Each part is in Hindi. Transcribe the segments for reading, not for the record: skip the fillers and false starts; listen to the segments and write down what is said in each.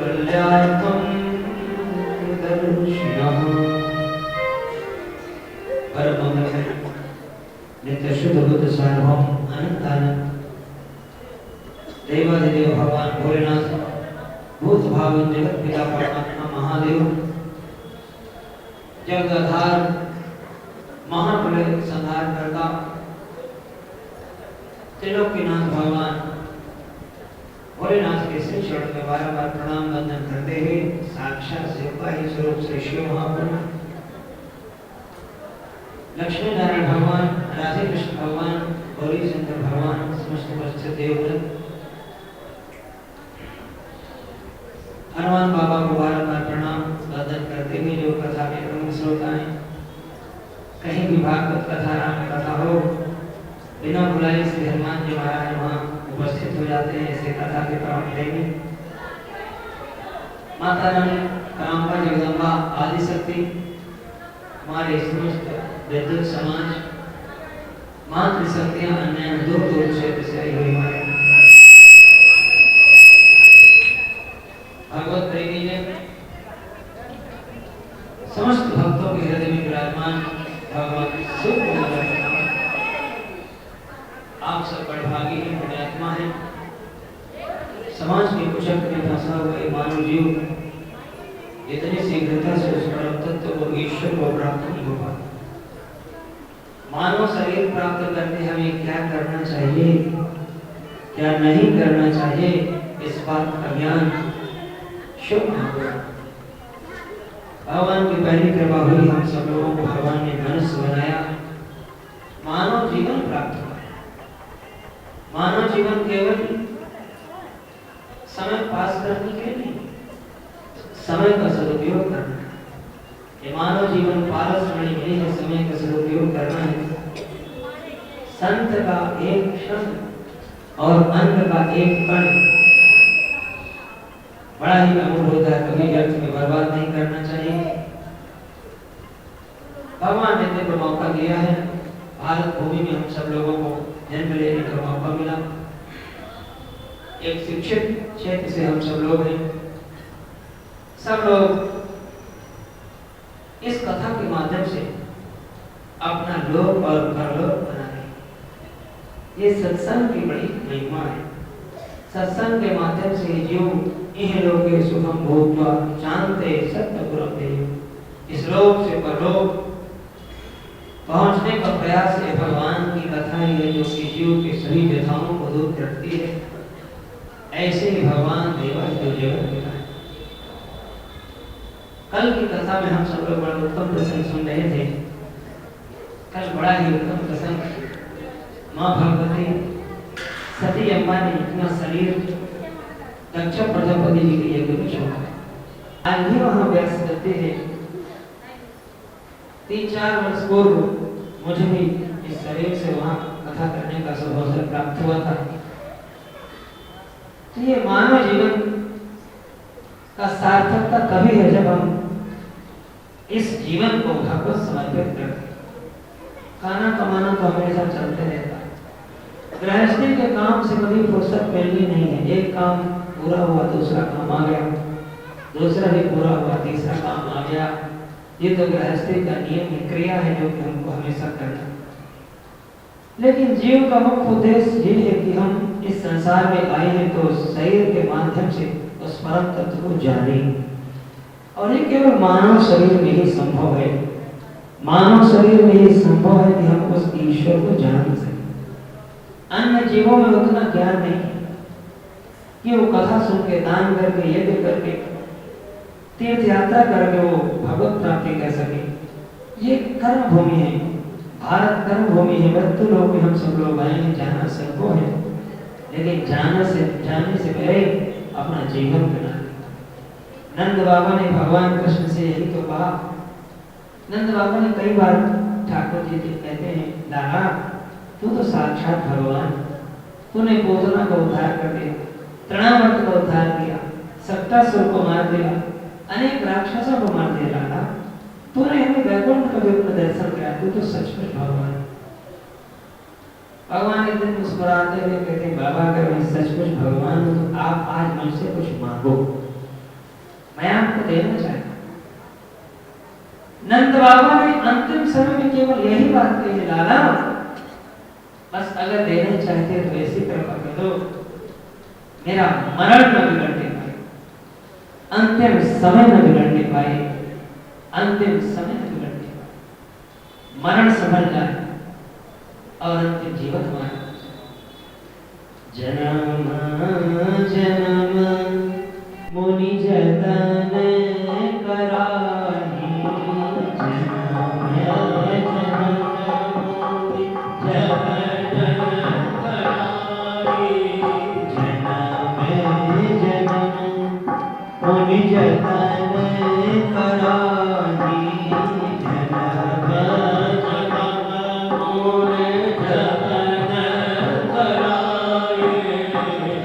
कल्याणं दर्शिनः परम नित्य शुद्ध बुद्ध सार्वभौम अनंतानंद देवाधिदेव भगवान भोलेनाथ भूत भावन जगत पिता परमात्मा महादेव जगदाधार महाप्रलय संहार करता त्रिलोकीनाथ भगवान भोलेनाथ के श्री चरण में बारंबार प्रणाम वंदन करते हुए साक्षात सेवका ही स्वरूप श्री शिव महाप्रभु लक्ष्मी नारायण भगवान राधे कृष्ण भगवान गौरी शंकर भगवान समस्त उपस्थित देवगण हनुमान बाबा को बारंबार प्रणाम वंदन करते हुए जो कथा के प्रमुख श्रोता हैं कहीं भी भागवत कथा राम कथा हो बिना बुलाए श्री हनुमान जी महाराज वहाँ उपस्थित हो जाते हैं। ऐसे कथा के प्रमुख प्रेमी माता रानी कामका जगदम्बा आदि शक्ति हमारे समस्त वैदिक समाज मातृ शक्तियां अन्य दूर दूर क्षेत्र से आई हुई हमारे भगवत प्रेमी ने समस्त भक्तों के हृदय में विराजमान भगवान शिव को नमस्कार। आप सब बड़भागी हैं, पुण्यात्मा हैं। समाज के कुचक्र में फंसा हुआ एक मानव जीव इतनी शीघ्रता से उस परम तत्व को ईश्वर को प्राप्त नहीं हो पाता। मानव शरीर प्राप्त करने हमें क्या करना चाहिए क्या नहीं करना चाहिए इस बात का ज्ञान शुभ भगवान की पहली कृपा हुई हम सब लोगों को भगवान ने मनुष्य बनाया मानव जीवन प्राप्त हुआ। मानव जीवन केवल समय पास करने के लिए नहीं समय का सदुपयोग करना है। मानव जीवन पारस मणि मिली है समय का सदुपयोग करना है। संत का एक क्षण और अन्न का एक कण बड़ा ही अमूल्य होता है, कभी व्यर्थ में बर्बाद नहीं करना चाहिए। भगवान ने तो मौका दिया है, भारत भूमि में हम सब लोगों को जन्म लेने का मौका मिला। एक शिक्षित क्षेत्र से हम सब लोग हैं। सब लोग इस कथा के माध्यम से अपना लोक और परलोक बना रहे हैं। ये सत्संग की बड़ी महिमा है। सत्संग के माध्यम से जीव इह लोके सुखम भूत्वा जानते सत्यपुरम देव इस लोक से परलोक पहुंचने का प्रयास है। भगवान की कथा ही है जो कि जीव के सभी व्यथाओं को दूर करती है। ऐसे ही भगवान देवाधिदेव जगत पिता है। कल की कथा में हम सब लोग बड़ा उत्तम प्रसंग सुन रहे थे। कल बड़ा ही उत्तम प्रसंग माँ भगवती सती अम्बा ने अपना शरीर दक्ष प्रजापति जी के यज्ञ में छोड़ा। आज भी वहाँ व्यस्त रहते हैं। 3-4 वर्ष पूर्व मुझे भी इस शरीर से वहाँ कथा करने का सौभाग्य प्राप्त हुआ था। तो ये मानव जीवन का सार्थकता तभी है जब हम इस जीवन को भगवत समर्पित करते। खाना कमाना तो हमेशा चलते रहता है। गृहस्थी के काम से कभी फुर्सत मिलनी नहीं है। एक काम पूरा हुआ दूसरा काम आ गया, दूसरा भी पूरा हुआ तीसरा काम आ गया। ये तो गृहस्थी का नियम है, क्रिया है जो कि हमको हमेशा करना। लेकिन जीव का मुख्य उद्देश्य ये है कि हम इस संसार में आए हैं तो शरीर के माध्यम से उस परम तत्व को जाने। और ये केवल मानव शरीर में ही संभव है। मानव शरीर में ही संभव है कि हम उस ईश्वर को जान सकें। अन्य जीवों में उतना ज्ञान नहीं है कि वो कथा सुन के दान करके यज्ञ करके तीर्थ यात्रा करके वो भगवत प्राप्ति कर सके। ये कर्म भूमि है, भारत कर्म भूमि है। मृत्यु लोक में हम सब लोग आए हैं, जाना संभव है। लेकिन जाने से पहले अपना जीवन बना। नंद बाबा ने भगवान कृष्ण से यही तो कहा। नंद बाबा ने कई बार ठाकुर जी कहते हैं, दादा तू तो साक्षात भगवान, तूने पूतना का उद्धार कर दिया, तृणावर्त का उद्धार किया, सप्तासुर को मार दिया, अनेक राक्षसों को मार दिया। दादा तूने हमें वैकुंठ का भी दर्शन किया, तू तो सचमुच भगवान। भगवान एक दिन मुस्कुराते हुए कहते, बाबा अगर मैं सचमुच भगवान हूँ तो आप आज मुझसे कुछ मांगो। मैं आपको देना चाहता हूं। नंद बाबा ने अंतिम समय में केवल यही बात कही है, लाला बस अगर देना चाहते तो ऐसी कृपा कर दो, मेरा मरण न बिगड़ने पाए, अंतिम समय न बिगड़ने पाए, अंतिम समय न बिगड़ने पाए, मरण संभल जाए और अंतिम जीवन हमारा। जन्म जन्म मुनि जतन कराही, जन्म जन्म मुनि जतन कराही, जन्म जन्म मुनि जतन कराही, जन्म जन्म मुनि जतन कराही,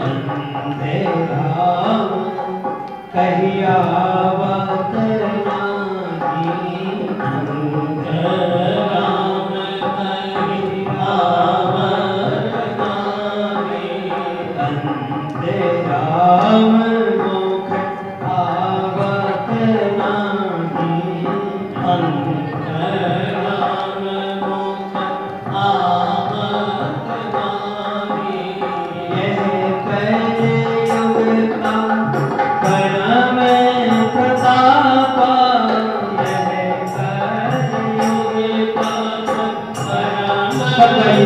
वंदे राम कहिया आवत नाही, वंदे राम कहिया आवत नाही, वंदे राम मुख आवत नाही, वंदे राम मुख आवत नाही, यह कलयुग का परम प्रताप, यह कलयुग का परम प्रताप,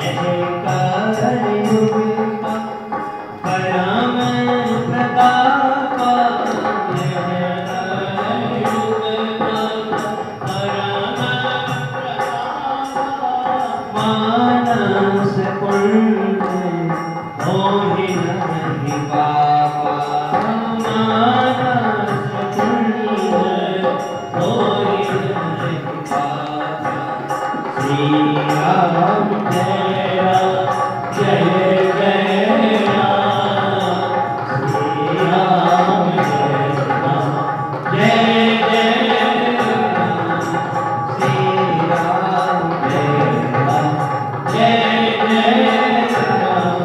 यह कलयुग का परम प्रताप, यह कलयुग का परम प्रताप, मानस पुण्य मोहि नहीं बाबा, मानस पुण्य मोहि नहीं बाबा, श्री राम जय राम जय जय राम, श्री राम जय राम जय जय राम, श्री राम जय राम जय जय राम।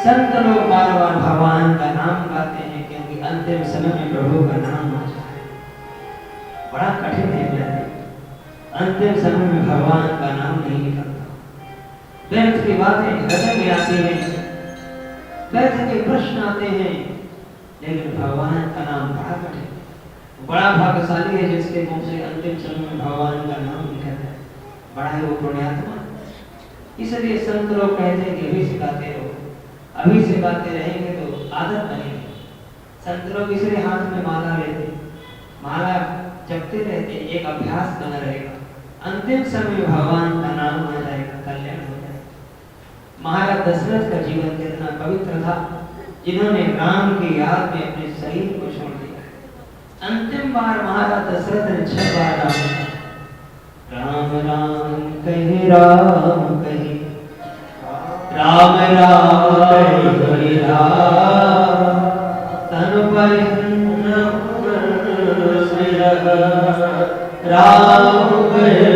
संत लोग बार बार भगवान का नाम गाते हैं क्योंकि अंतिम समय में प्रभु का नाम आ जाए। बड़ा कठिन है मेरे, अंतिम समय में भगवान का नाम नहीं निकलता, व्यर्थ की बातें हृदय में आती हैं, व्यर्थ के प्रश्न आते हैं, लेकिन भगवान का नाम बड़ा कठिन है। बड़ा भाग्यशाली है जिसके मुंह से अंतिम समय में भगवान का नाम निकलता है, बड़ा है वो पुण्यात्मा। इसलिए संत लोग कहते हैं कि अभी से गाते रहो, अभी से गाते रहेंगे तो आदत बनेगी। संत लोग इसलिए हाथ में माला लेते, माला जपते रहते, एक अभ्यास बना रहेगा, अंतिम समय भगवान का नाम आ जाएगा, कल्याण हो जाएगा। महाराज दशरथ का जीवन कितना पवित्र था, जिन्होंने राम की याद में अपने शरीर को छोड़ दिया। अंतिम बार महाराज दशरथ ने 6 बार राम राम कहे, राम कहे, राम राम कहे, तन पर राम कहे,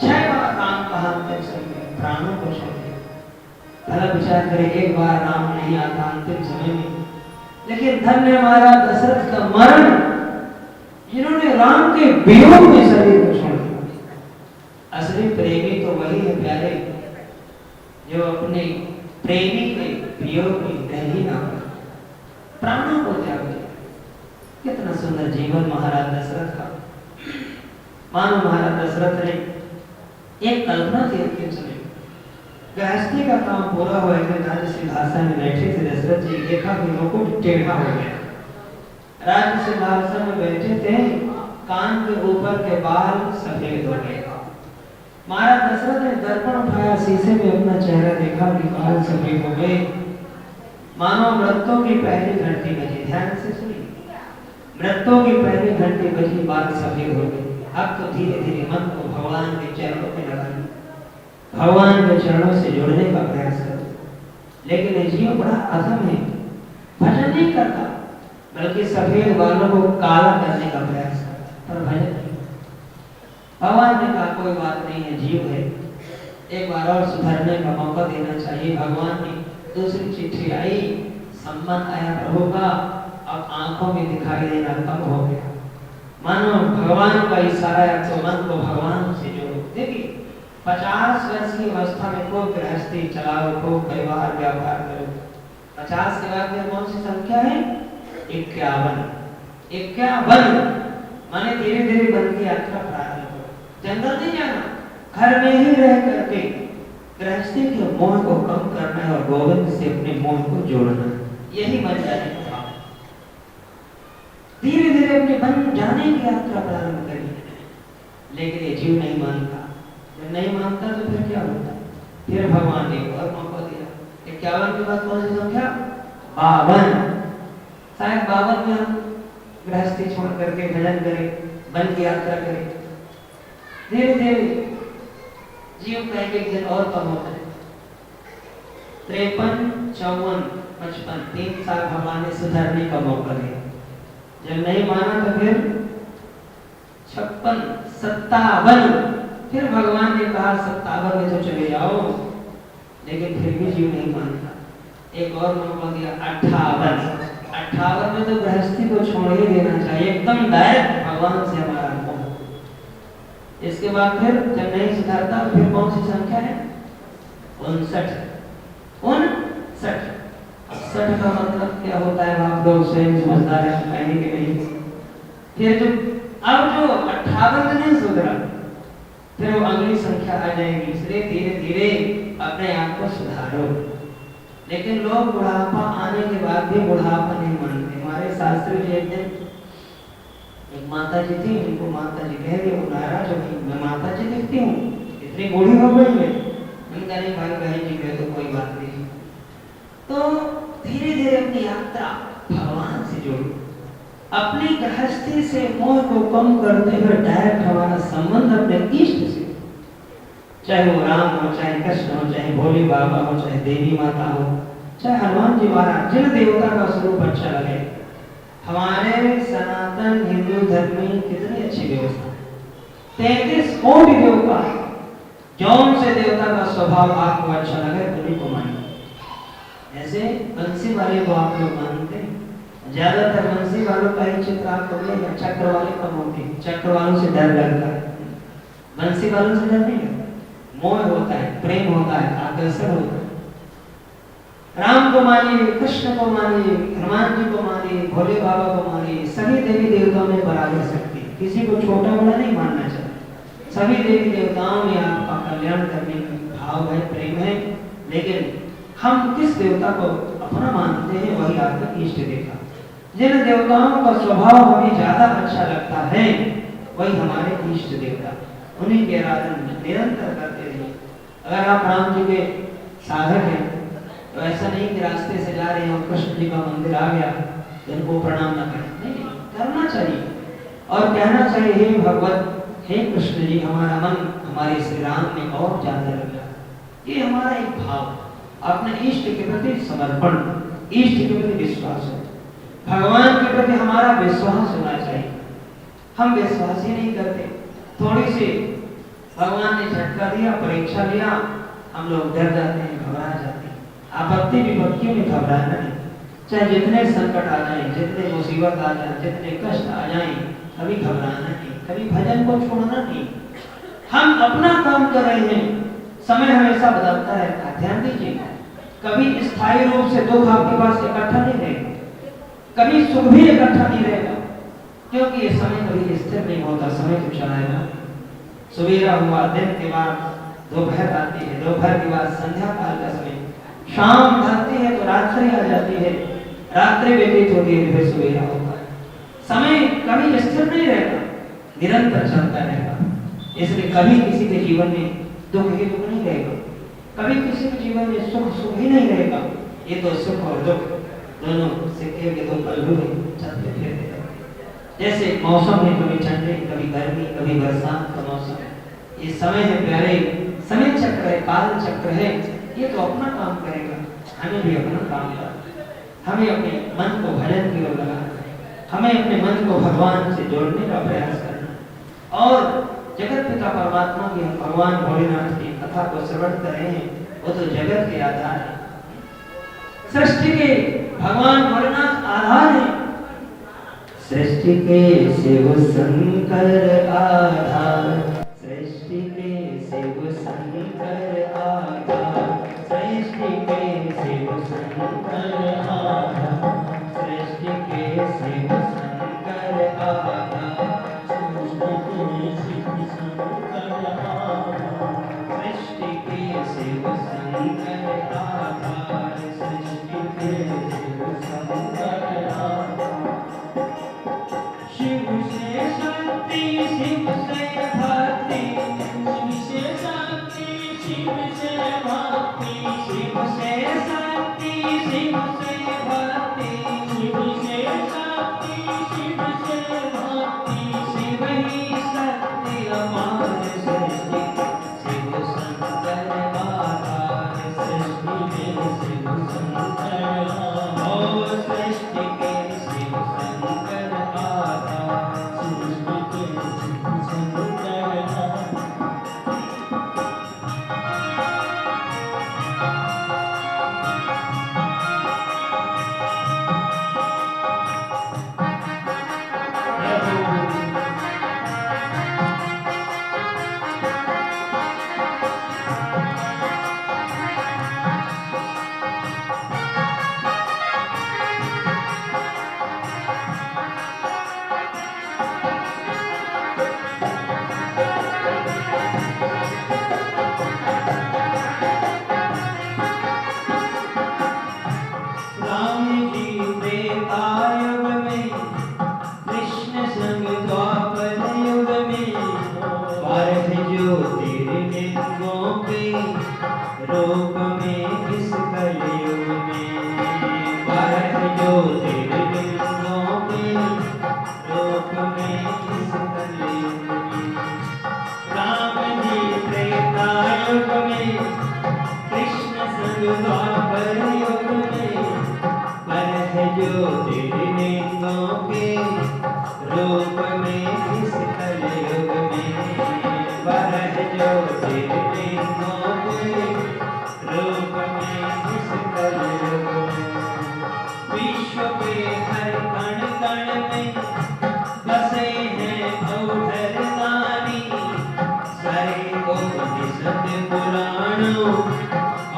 6 बार राम कहा, प्राणों को छोड़ दिया। भला विचार करें, एक बार राम नहीं आता अंतिम समय में, लेकिन धन्य महाराज दशरथ का मरण, जिन्होंने राम के वियोग में शरीर को छोड़ दिया। असली प्रेमी तो वही है प्यारे, जो अपने प्रेमी के वियोग में रह ही ना पाए, प्राणों को त्याग दिया। कितना सुंदर जीवन महाराज दशरथ का। मानो महाराज दशरथ ने एक कल्पना थी अंतिम समय, गृहस्थी का काम पूरा हुआ है, राज्य सिंहासन में बैठे थे दशरथ जी, देखा कि मुकुट टेढ़ा हो गया, राज्य सिंहासन में बैठे थे, कान के ऊपर के बाल सफेद हो गए। महाराज दशरथ ने दर्पण उठाया, शीशे में अपना चेहरा देखा कि बाल सफेद हो गए, मानो मृत्यों की पहली घंटी बजी। ध्यान से सुनिए, मृत्यों की पहली घंटी बजी, बाल सफेद हो गए। अब तो धीरे धीरे मन को भगवान के चरणों पे लगाइए, भगवान के चरणों से जुड़ने का प्रयास करो। लेकिन ये जीव बड़ा अधम है, भजन नहीं करता, बल्कि सफेद बालों को काला करने का प्रयास करता, पर भजन नहीं। भगवान ने कहा कोई बात नहीं है, जीव है, एक बार और सुधरने का मौका देना चाहिए। भगवान की दूसरी चिट्ठी आई, सम्मान आया प्रभु का, अब आंखों में दिखाई देना कम हो गया। मानो भगवान का इशारा है, तो मन को भगवान से जोड़ो। देखिए 50 वर्ष की अवस्था में खूब गृहस्थी चलाओ, खूब परिवार व्यापार करो। 50 के बाद में कौन सी संख्या है? 51। 51 माने धीरे धीरे बन की यात्रा प्रारंभ करो। जंगल नहीं जाना, घर में ही रह करके गृहस्थी के मोह को कम करना है और गोविंद से अपने मोह को जोड़ना है, यही बन जाने का भाव। धीरे धीरे अपने बन जाने की यात्रा प्रारंभ करिए। लेकिन ये जीव नहीं मानता। जब नहीं मानता तो फिर क्या होता है? फिर भगवान ने और मौका दिया। 51 के बाद कौन सी संख्या? 52। शायद 52 में हम गृहस्थी छोड़ करके भजन करें, वन की यात्रा करें। धीरे धीरे जीव का एक दिन और कम होता है। 53, 54, 55 3 साल भगवान ने सुधरने का मौका दिया। जब नहीं माना तो फिर 56, 57 फिर भगवान ने कहा 57 में तो चले जाओ, लेकिन फिर भी जीव नहीं मानता। एक और मौका दिया 58 में तो गृहस्थी को छोड़ ही देना चाहिए, एकदम डायरेक्ट भगवान से हमारा मोह। इसके बाद फिर जब नहीं सुधरता तो फिर कौन सी संख्या है? 59। 59 का मतलब क्या होता है? आप लोग स्वयं समझदार हैं, कहेंगे नहीं। फिर जो अब जो 58 में नहीं सुधरा, फिर वो अगली संख्या आ जाएगी। इसलिए धीरे धीरे अपने आप को सुधारो। लेकिन लोग बुढ़ापा आने के बाद भी बुढ़ापा नहीं मानते। हमारे शास्त्री जी एक दिन, एक माता जी थी, उनको माता जी कह रही, वो नाराज हो गई, मैं माता जी दिखती हूँ, इतनी बूढ़ी हो गई मैं। उनका नहीं, भाई बहन जी कहे तो कोई बात नहीं। तो धीरे धीरे अपनी यात्रा भगवान से जोड़ो। अपनी गृहस्थी से मोह को कम करते हुए डायरेक्ट हमारा संबंध अपने इष्ट से, चाहे वो राम हो, चाहे कृष्ण हो, चाहे भोले बाबा हो, चाहे देवी माता हो, चाहे हनुमान जी महाराज, जिन देवता का स्वरूप अच्छा लगे। हमारे सनातन हिंदू धर्म में कितनी अच्छी व्यवस्था, 33 कोटि देवता, जौन से देवता का स्वभाव आपको अच्छा लगे उन्हीं को मानिए। ऐसे बंसी वाले को आप लोग मानते हैं, ज्यादातर बंसी वालों का ही चित्र आपको मिलेगा, चक्र वाले कम होते हैं। चक्र वालों से डर लगता है, बंसी वालों से डर नहीं लगता। मोह होता है, प्रेम होता है, आकर्षण होता है। राम को मानिए, कृष्ण को मानिए, हनुमान जी को मानिए, भोले बाबा को मानिए, सभी देवी देवताओं में बराबर शक्ति, किसी को छोटा बड़ा नहीं मानना चाहिए। सभी देवी देवताओं में आपका कल्याण करने का भाव है, प्रेम है। लेकिन हम किस देवता को अपना मानते हैं वही आपका इष्ट देवता। जिन देवताओं का स्वभाव हमें ज्यादा अच्छा लगता है वही हमारे इष्ट देवता, उन्हीं के आराधन निरंतर करते रहिए। अगर आप राम जी के साधक हैं तो ऐसा नहीं कि रास्ते से जा रहे हैं और कृष्ण जी का मंदिर आ गया तो उनको प्रणाम न करें, नहीं, करना चाहिए और कहना चाहिए, हे भगवत, हे कृष्ण जी, हमारा मन हमारे श्री राम में और ज्यादा लग रहा है। ये हमारा एक भाव, अपने इष्ट के प्रति समर्पण, इष्ट के प्रति विश्वास हो, भगवान के प्रति हमारा विश्वास होना चाहिए। हम विश्वास ही नहीं करते। थोड़ी सी भगवान ने झटका दिया, परीक्षा लिया, हम लोग डर जाते हैं, घबरा जाते हैं। आपत्ति विपत्तियों में घबराना नहीं, चाहे जितने संकट आ जाए, जितने मुसीबत आ जाए, जितने कष्ट आ जाए, कभी घबराना नहीं, कभी भजन को छोड़ना नहीं। हम अपना काम कर रहे हैं, समय हमेशा बदलता रहता है, ध्यान दीजिए। कभी स्थायी रूप से दुख आपके पास इकट्ठा नहीं रहेगा, कभी सुख भी इकट्ठा नहीं रहेगा, क्योंकि ये समय कभी स्थिर नहीं होता, समय तो चलाएगा। सवेरा हुआ, दिन के बाद दोपहर आती है, दोपहर के बाद संध्या काल का समय, शाम ढलती है तो रात्रि आ जाती है, रात्रि व्यतीत होती है, फिर सवेरा होता है। समय कभी स्थिर नहीं रहता, निरंतर चलता रहेगा। इसलिए कभी किसी के जीवन में दुख ही दुख नहीं रहेगा, कभी किसी के जीवन में सुख सुख ही नहीं रहेगा। ये तो सुख और दुख दोनों सिक्के के दो पहलू हैं, चलते फिरते। जैसे मौसम है, कभी ठंडी, कभी गर्मी, कभी बरसात का मौसम, ये समय है प्यारे, समय चक्र है, काल चक्र है। ये तो अपना काम करेगा, हमें भी अपना काम करना, हमें अपने मन को भजन की ओर लगाना, हमें अपने मन को भगवान से जोड़ने का प्रयास करना और जगत पिता परमात्मा की, भगवान भोलेनाथ की कथा कथा को श्रवण कर रहे हैं वो तो जगत के आधार है, सृष्टि के भगवान भोलेनाथ आधार है। सृष्टि के शिव शंकर आधार, सृष्टि के शिव शंकर आधार, सृष्टि के शिव शंकर आधार, सृष्टि के शिव शंकर आधार, सृष्टि के शिव शंकर आधार, सृष्टि के शिव शंकर आधार, सृष्टि के शिव शंकर आधार। शिव से शक्ति शिव से भक्ति, शिव से शक्ति शिव से भक्ति, शिव से शक्ति शिव से भक्ति, शिव से शक्ति शिव से भक्ति, शिव ही शक्ति अपार, सृष्टि शिव शंकर आधार, सृष्टि के शिव शंकर आधार, सृष्टि के शिव शंकर आधार, सृष्टि के शिव शंकर आधार। रूप में इस कलयुग में, भारत ज्योतिर्लिंगों के रूप में इस कलयुग में, राम जी त्रेता युग में, कृष्ण संग द्वापर युग में, भारत ज्योतिर्लिंगों के रूप में इस कलयुग में, भारत ज्योतिर्लिंगों रूप में इस कलयुग में, विश्व के हर कण कण में बसे हैं अवधरदारी, सारे उपनिषद पुराणों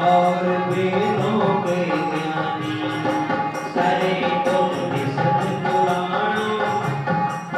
और वेदों के ज्ञानी, सारे उपनिषद पुराणों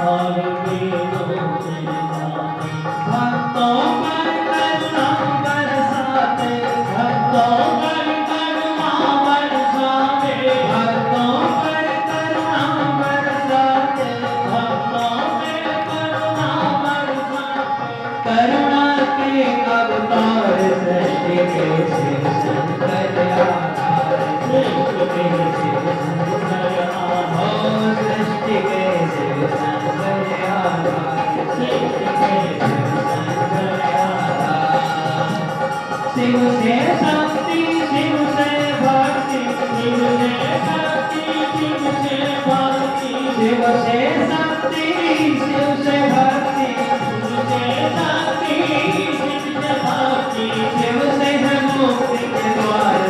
और वेदों के ज्ञानी, भक्तों पर करुणा बरसाते, भक्तों पर करुणा बरसाते, भक्तों पर करुणा बरसाते, भक्तों पर करुणा बरसाते, करुणा के अवतार, सृष्टि के शिव शंकर आधार, सृष्टि के शिव शंकर आधार, सृष्टि के शिव शंकर आधार, सृष्टि के शिव शंकर आधार। शिव से शक्ति शिव से भक्ति, शिव से शक्ति शिव से भक्ति, शिव से शक्ति शिव से भक्ति, शिव से शक्ति शिव से भक्ति, शिव से है मुक्ति के द्वार,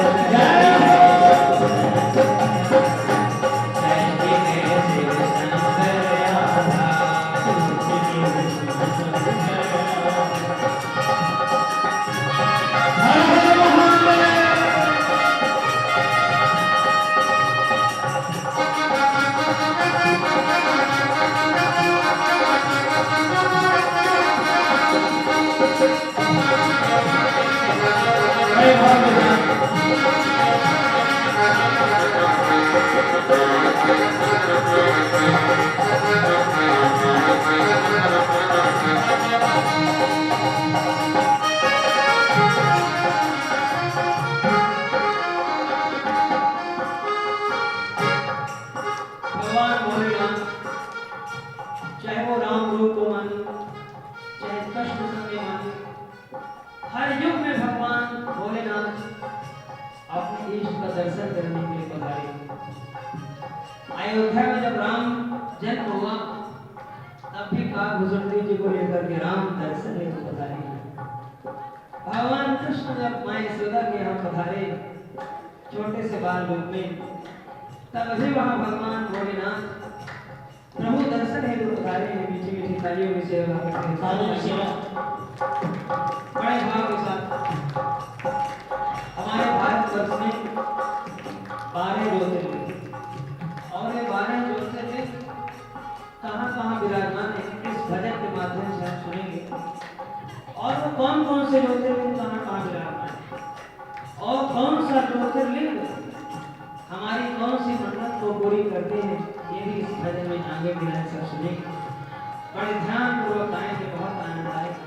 सृष्टि के शिव शंकर आधार, सृष्टि के शिव शंकर आधार। भगवान भोलेनाथ चाहे वो राम रूप को माने, चाहे कृष्ण संग माने, हर युग में भगवान भोलेनाथ अपने इष्ट का दर्शन करने के लिए पधारे। अयोध्या में जब राम जन्म हुआ तब भी काग भुजबल जी को लेकर के राम दर्शन हेतु पधारे। भगवान कृष्ण जब मां यशोदा के यहाँ पधारे छोटे से बाल रूप में, तब अभी वहां भगवान भोलेनाथ प्रभु दर्शन हेतु पधारे हैं। मीठी मीठी तालियों की सेवा करते हैं, तालियों की सेवा बड़े भाव के साथ। हमारे भारतवर्ष में 12 ज्योतिर्लिंग और ये 12 ज्योतिर्लिंग कहाँ कहाँ विराजमान है, इस भजन के माध्यम से हम सुनेंगे। और वो कौन कौन से ज्योतिर्लिंग कहाँ कहाँ विराजमान है और कौन सा ज्योतिर्लिंग हमारी कौन सी मन्नत को पूरी करते हैं, ये भी इस भजन में आगे विराज कर सुनेंगे। बड़े ध्यान पूर्वक आएंगे, बहुत आनंद आएगा।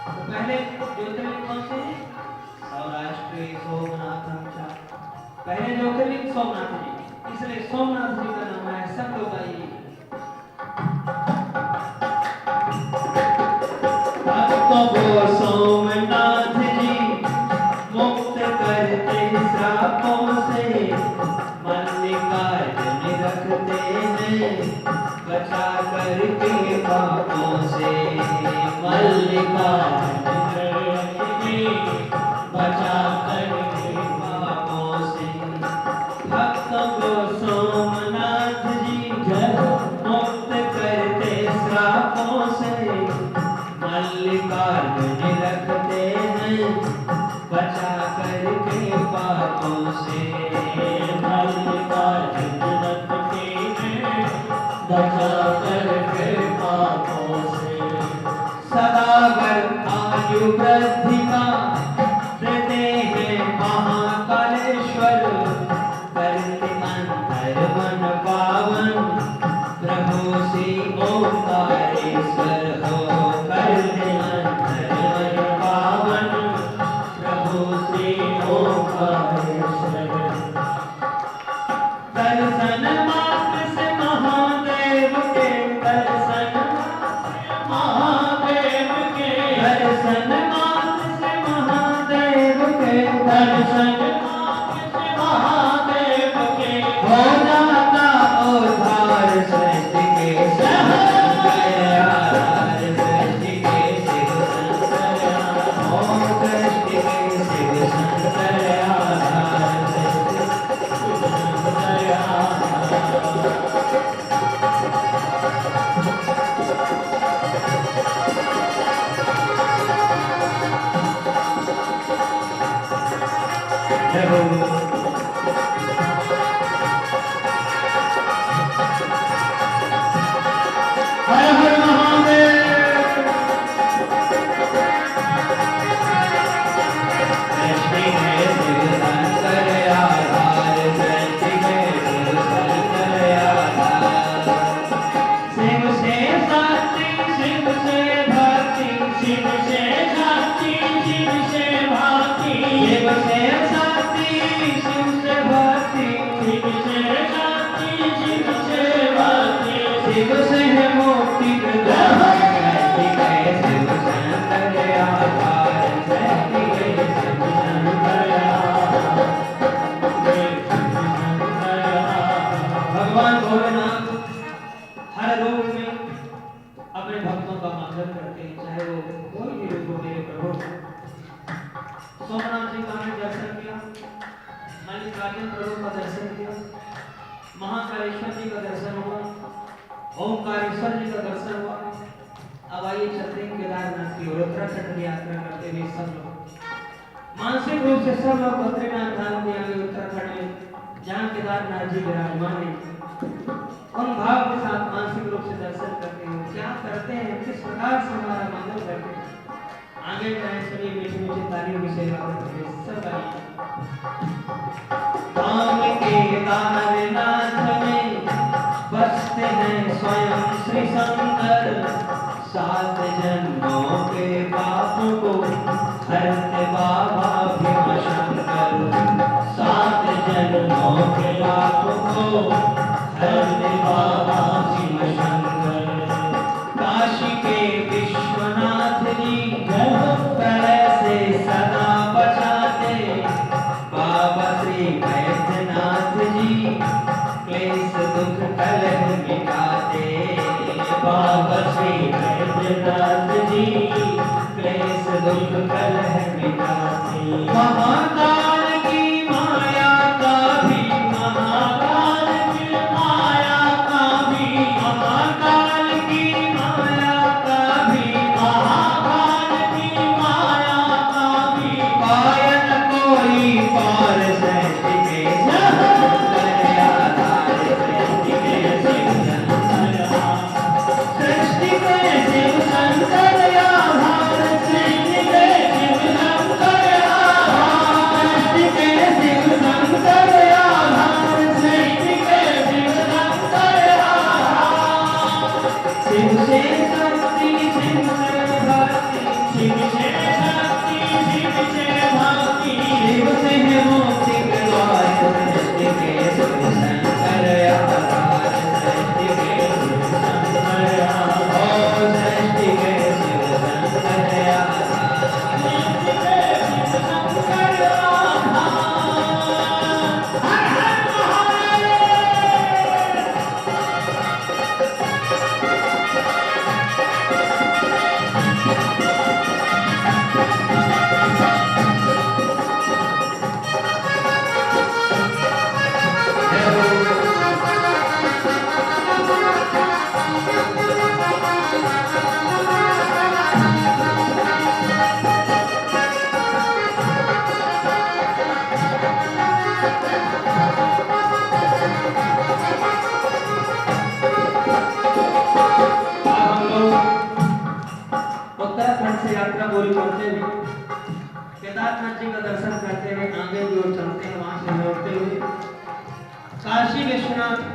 तो पहले ज्योतिर्लिंग कौन से हैं? सौराष्ट्र सोमनाथम च। पहले ज्योतिर्लिंग सोमनाथ जी, इसलिए सोमनाथ जी का नाम है। सब लोग आइए। वो सोमनाथ जी मुक्त करते श्रापों से, मल्लिकार्जुन रखते हैं बचा करके पापों से। मल्लिकार्जुन रखते बचा करके पापों से। भक्त वो सोमनाथ जी मुक्त करते श्रापों से, मल्लिकार्जुन रखते हैं बचा करके पापों से। मल्लिकार्जुन रखते हैं बचा करके पापों से। सदावर आयु वृद्धि का देते हैं महाकालेश्वर, करते अंतर मन पावन प्रभु श्री ओंकारेश्वर हो। करते अंतर मन पावन प्रभु श्री ओंकारेश्वर। दर्शन मात्र से महादेव के, दर्शन महादेव के, दर्शन मात्र से महादेव के, दर्शन मात्र से महादेव के हो जाता उद्धार सृष्टि के शंकर। सृष्टि के शिव शंकर, ओम सृष्टि के शिव शंकर आधार। हर हर महादेव। सृष्टि के शिव शंकर आधार, सृष्टि के शिव शंकर आधार। शिव से शक्ति, शिव से भक्ति, शिव से शक्ति, शिव से भक्ति, शिव से शक्ति, शिव से भक्ति, शिव से शक्ति, शिव से भक्ति। शिव से है मुक्ति प्रदान, सृष्टि के शिव शंकर आधार, सृष्टि के शिव शंकर आधार। भगवान भोलेनाथ हर रूप में अपने भक्तों का मंगल करते हैं, चाहे वो कोई भी रूप हो मेरे प्रभु। सोमनाथ जी का हमने दर्शन किया, मल्लिकार्जुन प्रभु का दर्शन किया, महाकालेश्वर जी का दर्शन हुआ, ओंकारेश्वर जी का दर्शन हुआ। अब आइए चलते हैं केदारनाथ की ओर, उत्तराखंड की यात्रा करते हुए सब लोग मानसिक रूप से सब लोग बद्रीनाथ धाम के आगे उत्तराखंड में जहाँ केदारनाथ जी विराजमान है, उन भाव के साथ मानसिक रूप से दर्शन करते हैं। क्या करते हैं, किस प्रकार से हमारा मंगल करते हैं, आगे बढ़ाएं। सुनिए, मीठी मीठी तालियों की सेवा करते हुए सब आइए। धाम केदारनाथ में बसते हैं स्वयं श्री शंकर, 7 जन्मों के पापों को हरते बाबा भीम शंकर। 7 जन्मों के पापों को हरते बाबा भीम शंकर। काशी के विश्वनाथ जी प्रलय से सदा बचाते, बाबा श्री बैद्यनाथ जी क्लेश दुख कलह मिटाते। बाबा श्री बैद्यनाथ जी क्लेश दुख कलह मिटाते।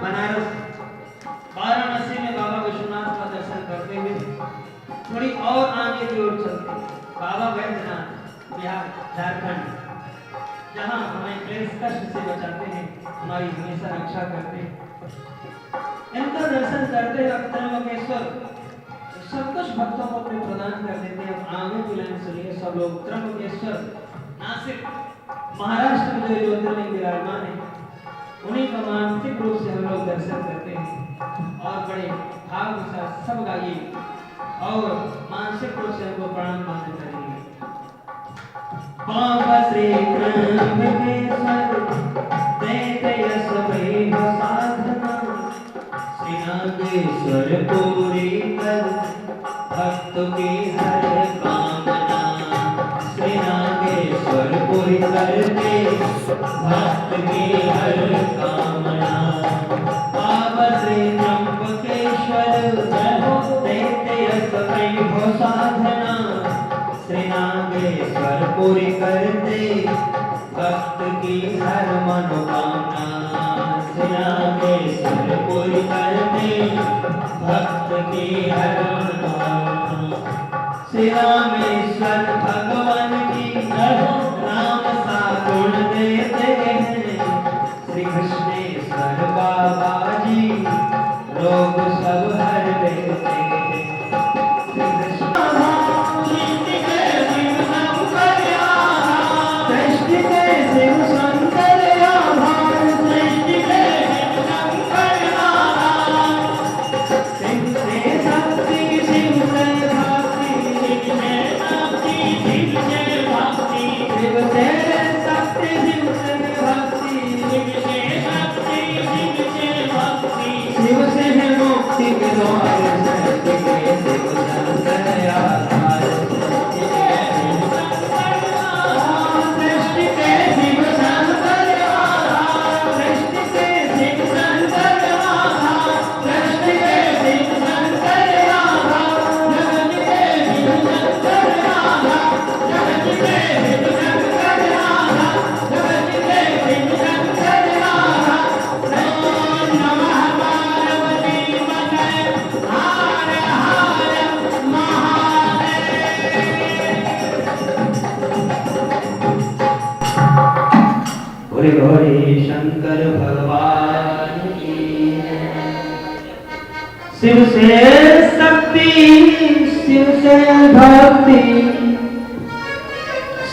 बनारस वाराणसी में बाबा विश्वनाथ का दर्शन करते हुए थोड़ी और आगे की ओर चलते बाबा बैद्यनाथ बिहार झारखंड, जहाँ हमें क्लेश कष्ट से बचाते हैं, हमारी हमेशा रक्षा करते हैं। इनका दर्शन करते वक्त त्र्यंबकेश्वर सब कुछ भक्तों को अपने प्रदान कर देते हैं। आगे की लाइन सुनिए सब लोग। त्र्यंबकेश्वर नासिक महाराष्ट्र में जो ज्योतिर्लिंग विराजमान है, उन्हीं का मानसिक रूप से हम लोग दर्शन करते हैं और बड़े भाव के साथ सब गाइए और मानसिक रूप से हमको प्रणाम मान्य करेंगे। बाबा श्री त्र्यंबकेश्वर देते यश वैभ साधना, श्री नागेश्वर पूरी कर भक्त की हर कामना, श्री नागेश्वर पूरी करके भक्त की हर कामना। बाबा श्री त्र्यंबकेश्वर देते यश वैभ साधना, श्री नागेश्वर पूरी करते भक्त की हर मनोकामना, श्री नागेश्वर पूरी करते भक्त की हर मनोकामना। श्री रामेश्वर भगवान की नाम सा गुण देते हैं, श्री कृष्णेश्वर बाबा जी रोग सब हर देते हैं। गौरी शंकर भगवान की। शिव से शक्ति, शिव से भक्ति,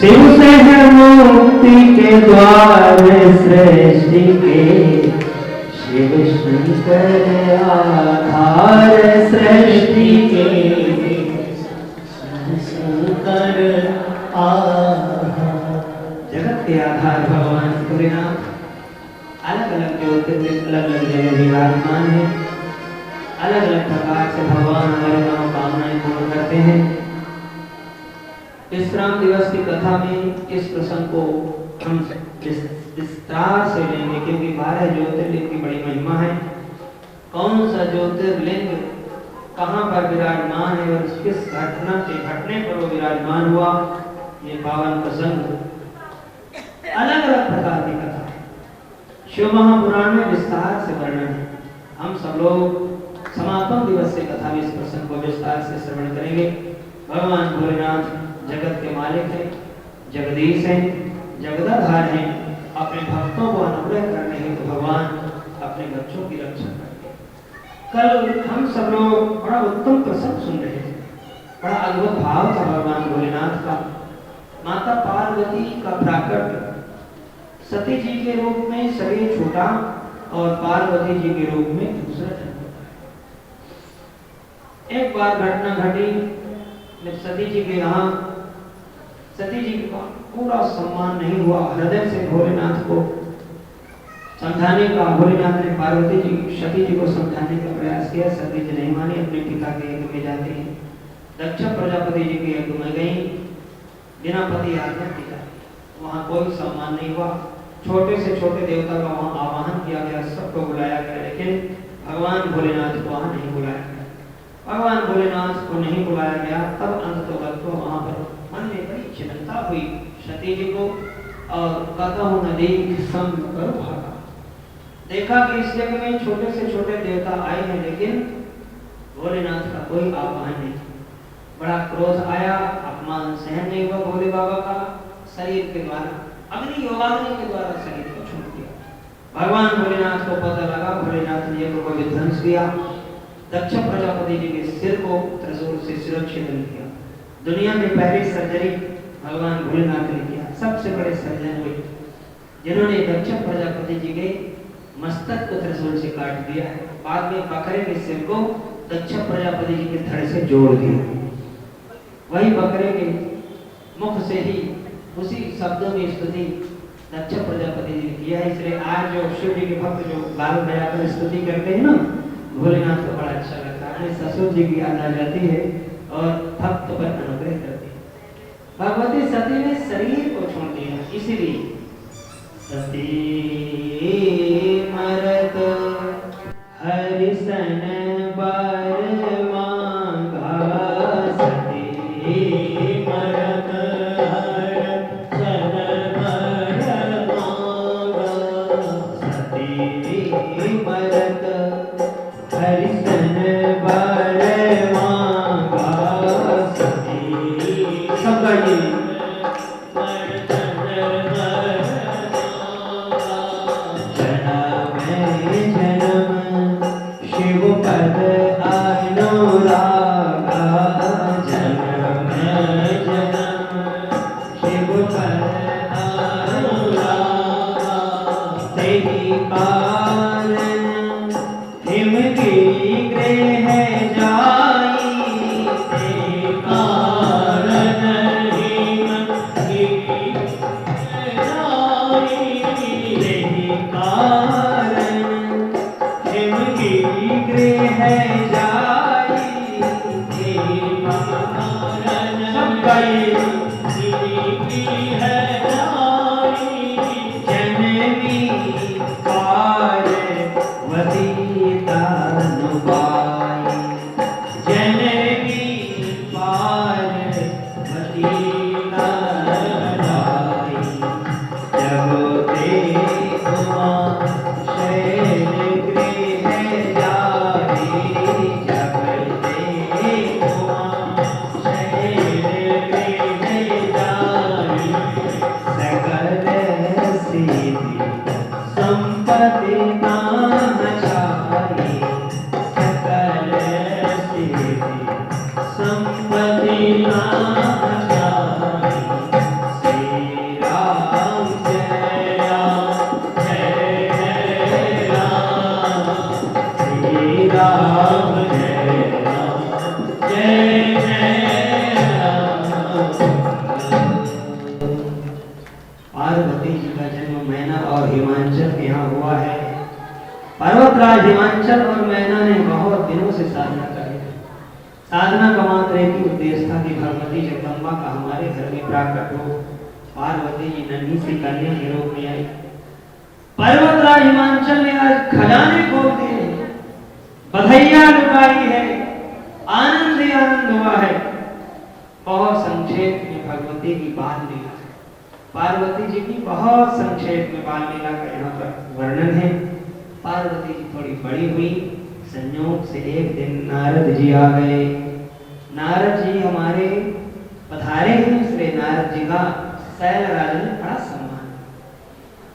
शिव से है मुक्ति के द्वार सृष्टि के, शिव शंकर आधार सृष्टि के, शंकर जगत के आधार भगवान भोलेनाथ अलग अलग ज्योतिर्लिंग अलग अलग जगह विराजमान है। अलग अलग प्रकार से भगवान हमारी मनोकामनाएं पूर्ण करते हैं। विश्राम दिवस की कथा में इस प्रसंग को हम विस्तार से लेंगे, क्योंकि 12 ज्योतिर्लिंग की बड़ी महिमा है। कौन सा ज्योतिर्लिंग कहाँ पर विराजमान है और किस घटना के घटने पर वो विराजमान हुआ, ये पावन प्रसंग अलग अलग प्रकार की कथा है। शिव महापुराण में विस्तार से वर्णन है। हम सब लोग समापन दिवस से कथा में इस प्रसंग को विस्तार से श्रवण करेंगे। भगवान भोलेनाथ जगत के मालिक हैं, जगदीश हैं, जगदाधार हैं। अपने भक्तों को अनुग्रह करने हेतु भगवान अपने बच्चों की रक्षा करते हैं। कल हम सब लोग बड़ा उत्तम प्रसंग सुन रहे थे। बड़ा अद्भुत भाव था भगवान भोलेनाथ का। माता पार्वती का प्राकट्य सती जी के रूप में शरीर छोटा और पार्वती जी के रूप में दूसरा जन्म होता है। एक बार घटना घटी जब सती जी के यहाँ सती जी का पूरा सम्मान नहीं हुआ। हृदय से भोलेनाथ को समझाने का, भोलेनाथ ने पार्वती जी सती जी को समझाने का प्रयास किया। सती जी नहीं मानी, अपने पिता के यज्ञ में जाते हैं। दक्ष प्रजापति जी के यज्ञ में गई, बिना पति आज्ञा के जाती। वहाँ कोई सम्मान नहीं हुआ। छोटे से छोटे देवता का वहाँ आवाहन किया गया, सबको बुलाया गया, लेकिन भगवान भोलेनाथ को वहाँ नहीं बुलाया गया। भगवान भोलेनाथ को नहीं बुलाया गया, तब अंततः वहाँ पर मन में बड़ी चिंता हुई सती जी को, और कहता हूँ नदी संग कर भागा। देखा कि इस जग में छोटे से छोटे देवता आए हैं, लेकिन भोलेनाथ का कोई आह्वान नहीं। बड़ा क्रोध आया, अपमान सहन नहीं हुआ भोले बाबा का, शरीर के द्वारा अग्नि योगाग्नि के द्वारा शरीर को छोड़ दिया। भगवान भोलेनाथ को पता लगा, भोलेनाथ ने यज्ञ को विध्वंस किया, दक्ष प्रजापति जी के सिर को त्रिशूल से शिरोच्छेदन किया। दुनिया में पहली सर्जरी भगवान भोलेनाथ ने किया, सबसे बड़े सर्जन हुए जिन्होंने दक्ष प्रजापति जी के मस्तक को त्रिशूल से काट दिया है। बाद में बकरे के सिर को दक्ष प्रजापति जी के धड़ से जोड़ दिया। वही बकरे के मुख से ही उसी शब्दों में स्तुति दक्ष प्रजापति जी ने किया है। इसलिए आज जो शिव जी के भक्त जो बाल बजाकर स्तुति करते हैं ना, भोलेनाथ को बड़ा अच्छा लगता है। अपने ससुर जी की याद आ जाती है और भक्त पर अनुग्रह करती है। भगवती सती ने शरीर को छोड़ दिया, इसीलिए सती मरत हरिसन बर मांगा, सती मरत हरिसन बर मांगा, सती मरत हरिसन बर मांगा, सती सबका ये पद अनुरागा, जन्म जन्म शिव पद अनुरागा, तेहि कारण हिम की गृह जाई, तेहि कारण हिम की जाई, तेहि कारण हिम की गृह जाई, तेहि कारण सबका ये है जाई, जननी पार्वती तनु पाई, जननी पार्वती तनु पाई, जब देखो शैल गृह जाई, जब देखो शैल गृह जाई, सकल सिद्धि संपत्ति नाम छाई, सकल सिद्धि संपत्ति नाम छाई, श्री राम जय राम जय राम, श्री राम जय राम जय राम। पार्वती जी का जन्म मैना और हिमांचल के यहाँ हुआ है। पर्वतराज हिमांचल और मैना ने बहुत दिनों से साधना करी। साधना का मात्र एक ही उद्देश्य था कि भगवती जगदम्बा का हमारे घर में प्राकट हो। पार्वती जी नन्ही सी कन्या के रूप में आई। पर्वतराज हिमांचल ने आज खजाने खोल दिए, बधाइयां लुटाई है, आनंद ही आनंद हुआ है। बहुत संक्षेप में भगवती की बाल लीला, पार्वती जी की बहुत संक्षेप में बाल लीला का यहाँ पर वर्णन है। पार्वती जी थोड़ी बड़ी हुई, संयोग से एक दिन नारद जी आ गए। नारद जी हमारे पधारे हैं, इसलिए नारद जी का शैलराज ने बड़ा सम्मान।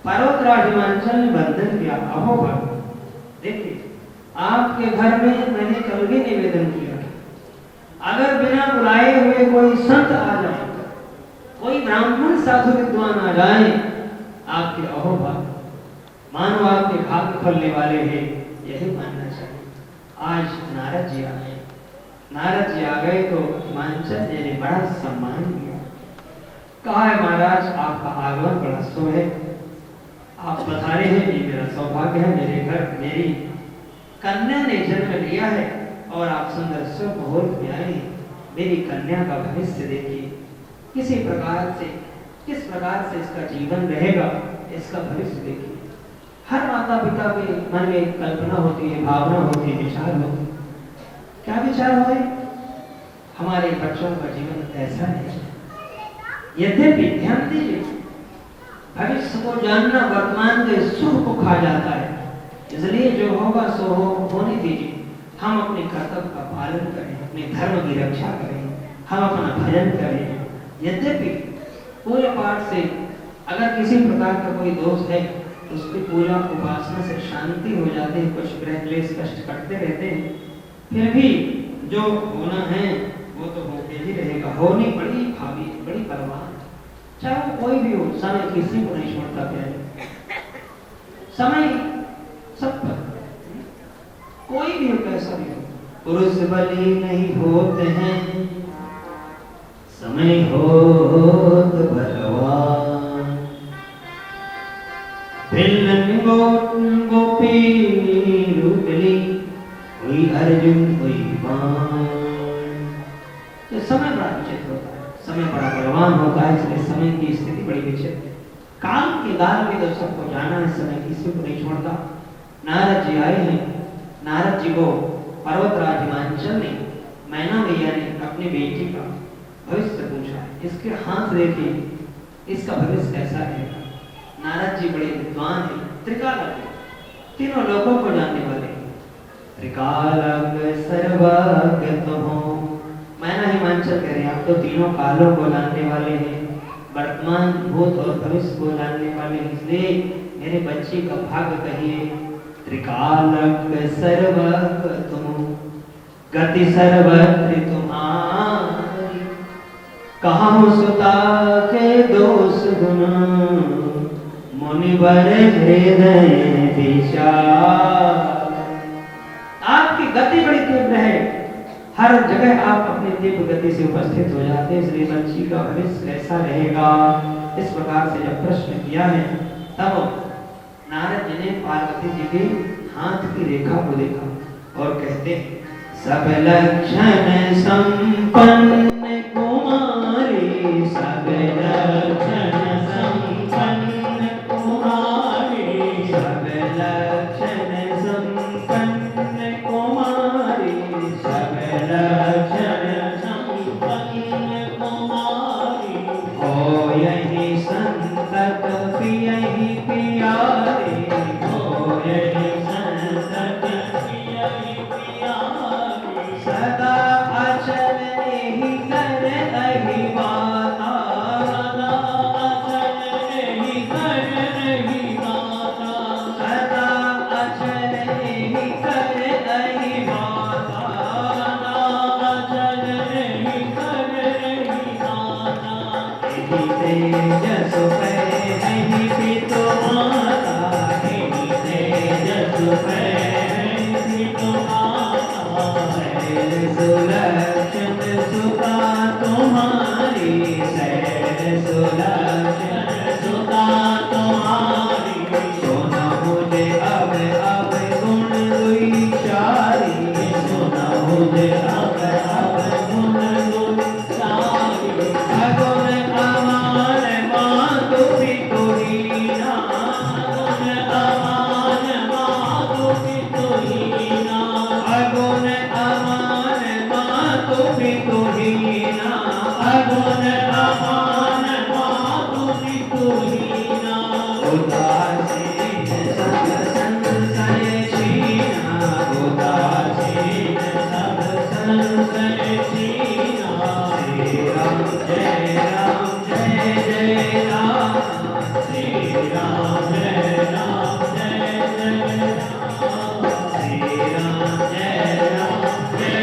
पर्वतराज हिमांचल ने वंदन किया, अहो भक्त, देखिए आपके घर में मैंने कल भी निवेदन किया, अगर बिना बुलाए हुए कोई संत आ जाए, कोई ब्राह्मण साधु विद्वान आ जाए, आपके अहो भक्त मानो आपके भाग्य खोलने वाले हैं, यही मानना चाहिए। आज नारद जी आ गए। नारद जी आ गए तो हिमांचल जी ने बड़ा सम्मान किया। कहा है महाराज आपका आगमन बड़ा शुभ है, आप पधारे हैं, ये मेरा सौभाग्य है। मेरे घर मेरी कन्या ने जन्म लिया है और आप सुंदर शुभ मुहूर्त में आए। मेरी कन्या का भविष्य देखिए, किस प्रकार से इसका जीवन रहेगा, इसका भविष्य देखिए। हर माता पिता के मन में कल्पना होती है, भावना होती है, विचार होती है। क्या विचार हुए? हमारे बच्चों का जीवन ऐसा है। यद्यपि ध्यान दीजिए, भविष्य को जानना वर्तमान के सुख को खा जाता है, इसलिए जो होगा सो होने दीजिए। हम अपने कर्तव्य का पालन करें, अपने धर्म की रक्षा करें, हम अपना भजन करें। यद्यपि पूरे पाठ से अगर किसी प्रकार का कोई दोष है तो उसकी पूजा उपासना से शांति हो जाती है, कुछ ग्रह क्लेश कष्ट कटते रहते हैं, फिर भी जो होना है वो तो होके ही रहेगा। होनी बड़ी भावी, बड़ी परवाह, चाहे कोई भी हो, समय किसी को नहीं छोड़ता प्यारे। समय सब पर, कोई भी हो, कैसा भी हो। पुरुष बलि नहीं होते हैं, समय होत बलवान। भिल्लन गोपी रुकली, कोई अर्जुन कोई बाण। तो समय बड़ा विचित्र होता है, समय बड़ा बलवान होता है, इसलिए समय की स्थिति बड़ी विचित्र है। काल के दाल में तो सबको जाना है, समय किसी को नहीं छोड़ता। नारद जी आए हैं, नारद जी को पर्वतराज हिमांचल ने, मैना मैया ने अपनी बेटी का भविष्य पूछा है। इसके हाथ देखिए, इसका भविष्य कैसा रहेगा। नारद जी बड़े विद्वान हैं, त्रिकालज्ञ, तीनों लोगों को जानने वाले। त्रिकालज्ञ सर्वज्ञ तुम हो, मैना हिमांचल कह रहे हैं, आप तो तीनों कालों को जानने वाले हैं, वर्तमान भूत और भविष्य को जानने वाले, इसलिए मेरे बच्चे का भाग्य कहिए। त्रिकालज्ञ सर्वज्ञ तुम, गति सर्वत्र तुम्हारी, कहाँ सुता के दोष गुण, मुनिवर हृदय विचार। आपकी गति बड़ी तीव्र है, हर जगह आप अपनी तीव्र गति से उपस्थित हो जाते हैं, इसलिए बच्ची का भविष्य कैसा रहेगा, इस प्रकार से जब प्रश्न किया है तब नारद जी ने पार्वती जी के हाथ की रेखा को देखा और कहते हैं, सब लक्षण संपन्न कुमारी, सब लक्षण संपन्न कुमारी, सब लक्षण संपन्न कुमारी, सब लक्षण संपन्न कुमारी, हो यही संतत पियहि पियारे, हो यही संतत पियहि पियारे, सदा अचल नहीं कर रही बाता, सदा अचल नहीं कर रही बाता, सदा अचल नहीं कर रही बाता, सदा अचल नहीं कर रही बाता। तेजस पे नहीं पितु माता, तेजस पे नहीं पितु माता, सुलक्षण सुता तुम्हारी, सुलक्षण सुता तुम्हारी, सोना मुझे अब गुण विचारी, सोना मुझे अब गुण विचारी, अगुण अमान मातु पितु हीना, अगुण अमान मातु पितु हीना, अगुण अमान मातु पितु हीना, अगुण अमान मातु पितु हीना, उदासीन सब संशय छीना, उदासीन सब संशय छीना। श्री राम जय राम जय जय राम, श्री राम जय राम जय जय राम, श्री राम जय राम जय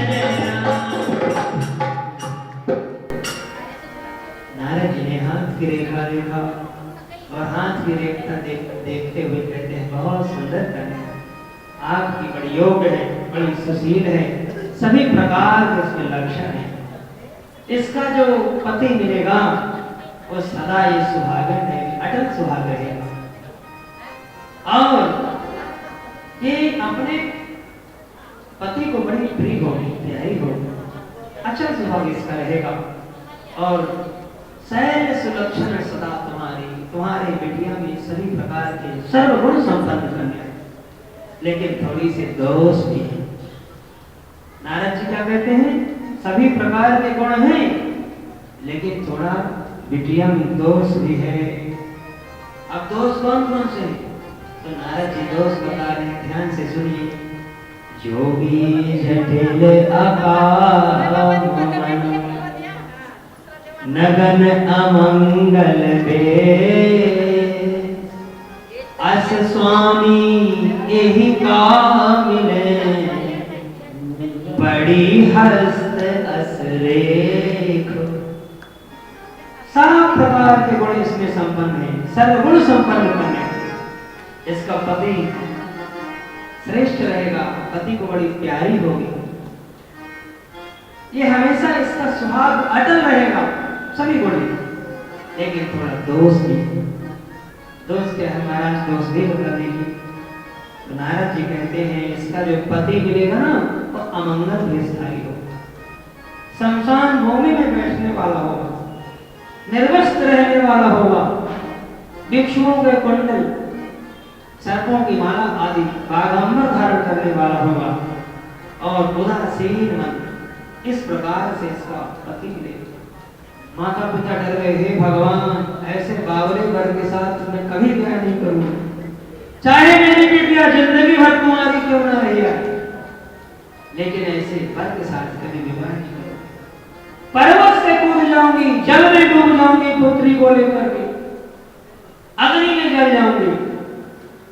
जय राम। नारद जी ने हाथ की रेखा देखा और हाथ की रेखा देखते हुए कहते हैं, बहुत सुंदर कन्या, आपकी बड़ी योग्य है, बड़ी सुशील है, सभी प्रकार के इसमें लक्षण है। इसका जो पति मिलेगा वो सदा ये सुहागन है, अटल सुहाग रहेगा, और ये अपने पति को बड़ी प्रिय होगी, प्यारी होगी, अचल सुहाग इसका रहेगा। और शैल सुलक्षण सदा तुम्हारी, तुम्हारे बेटिया में सभी प्रकार के सर्वगुण संपन्न कन्या है, लेकिन थोड़ी सी दोष भी है। नारद जी क्या कहते हैं, सभी प्रकार के गुण हैं, लेकिन थोड़ा बिटिया में दोष भी है। अब दोष कौन कौन से हैं? तो नारद जी दोष बता रहे हैं, ध्यान से सुनिए। जो भी जटिल अपार नगन अमंगल दे, अस स्वामी यही कामिले, बड़ी हस्त अस रेख। सब प्रकार के गुण इसमें संपन्न है, सर्वगुण संपन्न कन्या। इसका पति श्रेष्ठ रहेगा, पति को बड़ी प्यारी होगी, ये हमेशा इसका स्वभाव अटल रहेगा, सभी गुण। लेकिन थोड़ा दोष भी, दोष के महाराज दोष भी बता देखिए। तो नारद जी कहते हैं इसका जो पति मिलेगा ना वो तो अमंगल भेषधारी होगा, शमशान भूमि में बैठने वाला होगा, निर्वस्त्र रहने वाला होगा, भिक्षुओं के कुंडल, सर्पों की माला आदि बागंबर धारण करने वाला होगा, और उदासीन मन, इस प्रकार से इसका पति मिलेगा। माता पिता डर गए, हे भगवान ऐसे बावरे वर के साथ मैं कभी ब्याह नहीं करूंगा, चाहे मेरी बेटियां जिंदगी भर कुंवारी क्यों ना रही है, लेकिन ऐसे वर के साथ कभी विवाह नहीं करूंगा। पर्वत से कूद जाऊंगी, जल में डूब जाऊंगी पुत्री को लेकर के, अग्नि में जल जाऊंगी,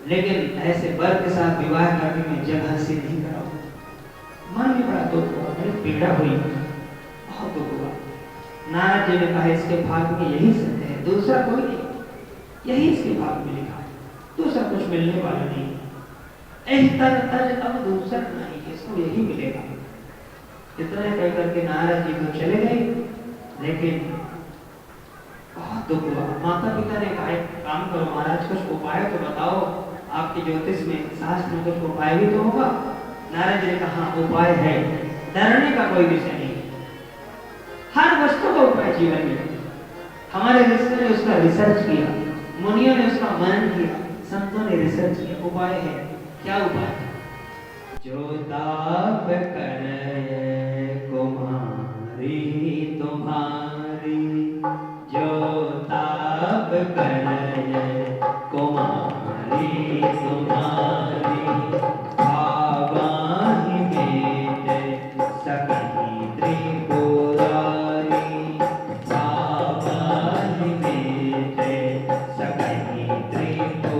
लेकिन ऐसे वर के साथ विवाह करके मैं जगह से नहीं कराऊंगा। मन में बड़ा दुख हुआ, बड़ी पीड़ा हुई, बहुत दुख हुआ। नारद जी ने कहा इसके भाग में यही सत्य है, दूसरा कोई नहीं, यही इसके भाग में लिखा है, दूसरा कुछ मिलने वाला नहीं। अब दूसरा नहीं, इसको यही मिलेगा। इतना कह करके नारद जी तो चले गए, लेकिन बहुत दुख हुआ। माता पिता ने कहा काम करो महाराज, कुछ उपाय तो बताओ, आपके ज्योतिष में शास्त्र में कुछ उपाय भी तो होगा। नारद जी ने कहा उपाय है, डरने का कोई विषय नहीं, हर वस्तु का उपाय जीवन में। हमारे ऋषि ने उसका रिसर्च किया, मुनियों ने उसका मनन किया, संतों ने रिसर्च किया, उपाय है। क्या उपाय? जो ताप करे कुमारी तुम्हारी, जो ताप करे कुमारी तुम्हारी, भावाहि मेटे सकहि त्रिपुरारी, भावाहि मेटे सकहि त्रिपुरारी।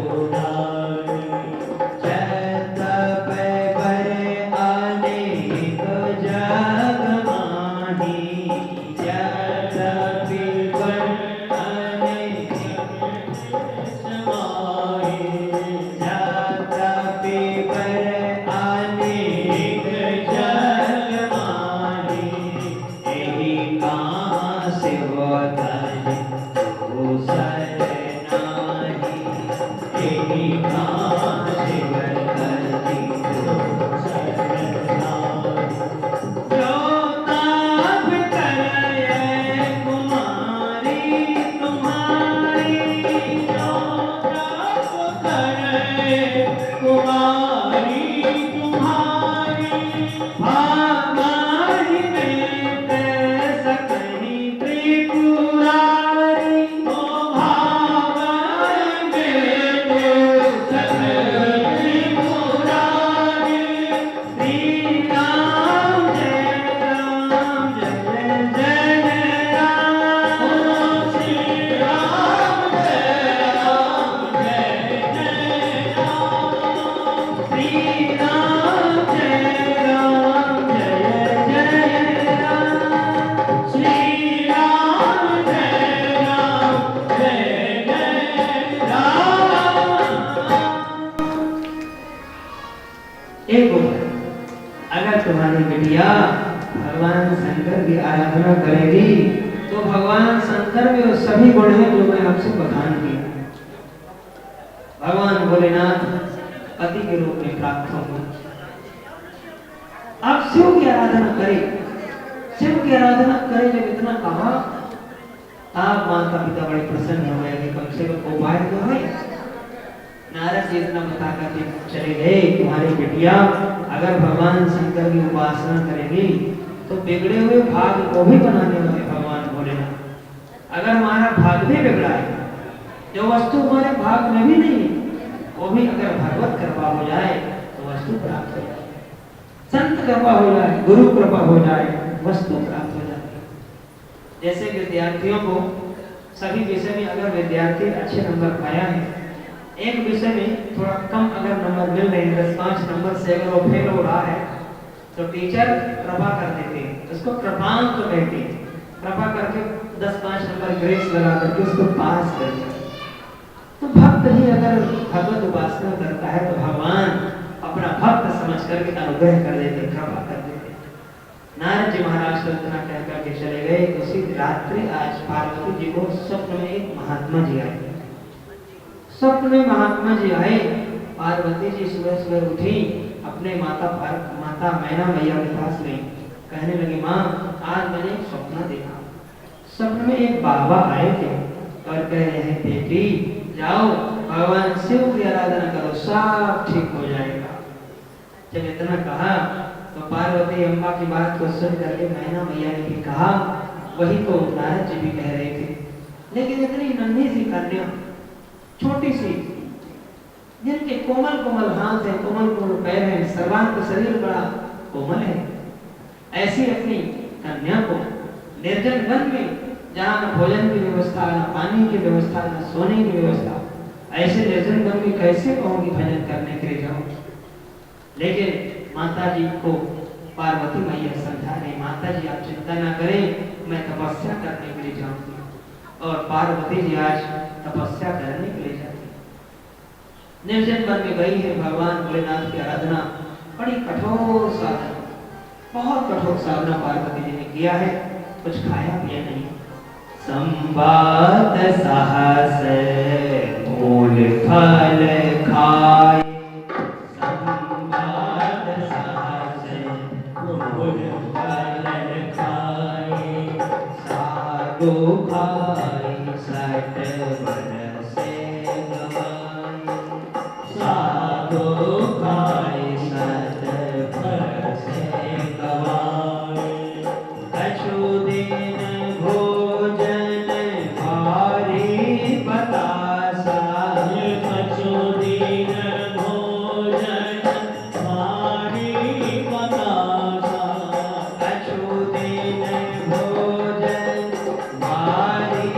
अगर तुम्हारी बिटिया भगवान शंकर की आराधना करेगी तो भगवान शंकर में वो सभी गुण हैं जो मैं आपसे बखान किया। भगवान भोलेनाथ पति के रूप में प्राप्त होंगे। आप शिव की आराधना करें, शिव की आराधना करें। जब इतना कहा आप माता पिता बड़े प्रसन्न हो गए कि कम से कम उपाय तो है। नारद जी इतना बता कर चले गए, तुम्हारी बिटिया अगर भगवान शंकर की उपासना करेगी तो बिगड़े हुए भाग को भी बनाने वाले भगवान भोलेनाथ। अगर हमारा भाग भी बिगड़ा है, जो वस्तु हमारे भाग में भी नहीं है, वो भी अगर भगवत कृपा हो जाए तो वस्तु प्राप्त हो जाए, संत कृपा हो जाए, गुरु कृपा हो जाए, वस्तु प्राप्त हो जाती है। जैसे विद्यार्थियों को सभी विषय में अगर विद्यार्थी अच्छे नंबर पाया है, एक विषय में थोड़ा कम अगर नंबर मिल रहे हैं, 10-5 नंबर से अगर वो फेल हो रहा है, तो टीचर कृपा कर देते हैं, उसको कृपांक कहते हैं। कृपा करके 10-5 नंबर ग्रेस लगा करके उसको पास कर दिया। तो भक्त ही अगर भगवत उपासना करता है तो भगवान अपना भक्त समझ करके अनुग्रह कर देते, कृपा कर देते। नारद जी महाराज तो इतना कह करके चले गए। उसी रात्रि आज पार्वती जी को स्वप्न में एक महात्मा जी आए। स्वप्न में महात्मा जी आए, पार्वती जी सुबह सुबह उठी, अपने माता मैना मैया के पास गई, कहने लगी, माँ आज मैंने एक स्वप्न देखा। स्वप्न में एक बाबा आए थे और कह रहे हैं, बेटी जाओ भगवान शिव की आराधना करो, सब ठीक हो जाएगा। जब इतना कहा तो पार्वती अम्बा की बात को सुन करके मैना मैया ने भी कहा, वही तो नारद जी भी कह रहे थे। लेकिन इतनी नन्ही सी कन्या, छोटी सी, जिनके कोमल कोमल हाथ है, कोमल कोमल पैर है, सर्वांग शरीर बड़ा कोमल है, ऐसी अपनी कन्या को निर्जन वन में, जहाँ न भोजन की व्यवस्था, न पानी की व्यवस्था, न सोने की व्यवस्था, ऐसे निर्जन वन में कैसे कहूँगी भजन करने के लिए जाऊँ। लेकिन माता जी को पार्वती मैया समझा रही, माता जी आप चिंता ना करें, मैं तपस्या करने के लिए जाऊंगी। और पार्वती जी आज तपस्या करने के लिए जाती, निर्जन वन में गई है। भगवान भोलेनाथ की आराधना, बड़ी कठोर साधना, बहुत कठोर साधना पार्वती जी ने किया है, कुछ खाया पिया नहीं। संवाद साहस मूल फल खाए, संवाद साहस मूल फल खाए, साधु खाए सट बरसे गवाए, साधु खाए सट बरसे गवाए। कछु दिन भोजन भारी बतासा, कछु दिन भोजन भारी बतासा, कछु दिन भोजन भारी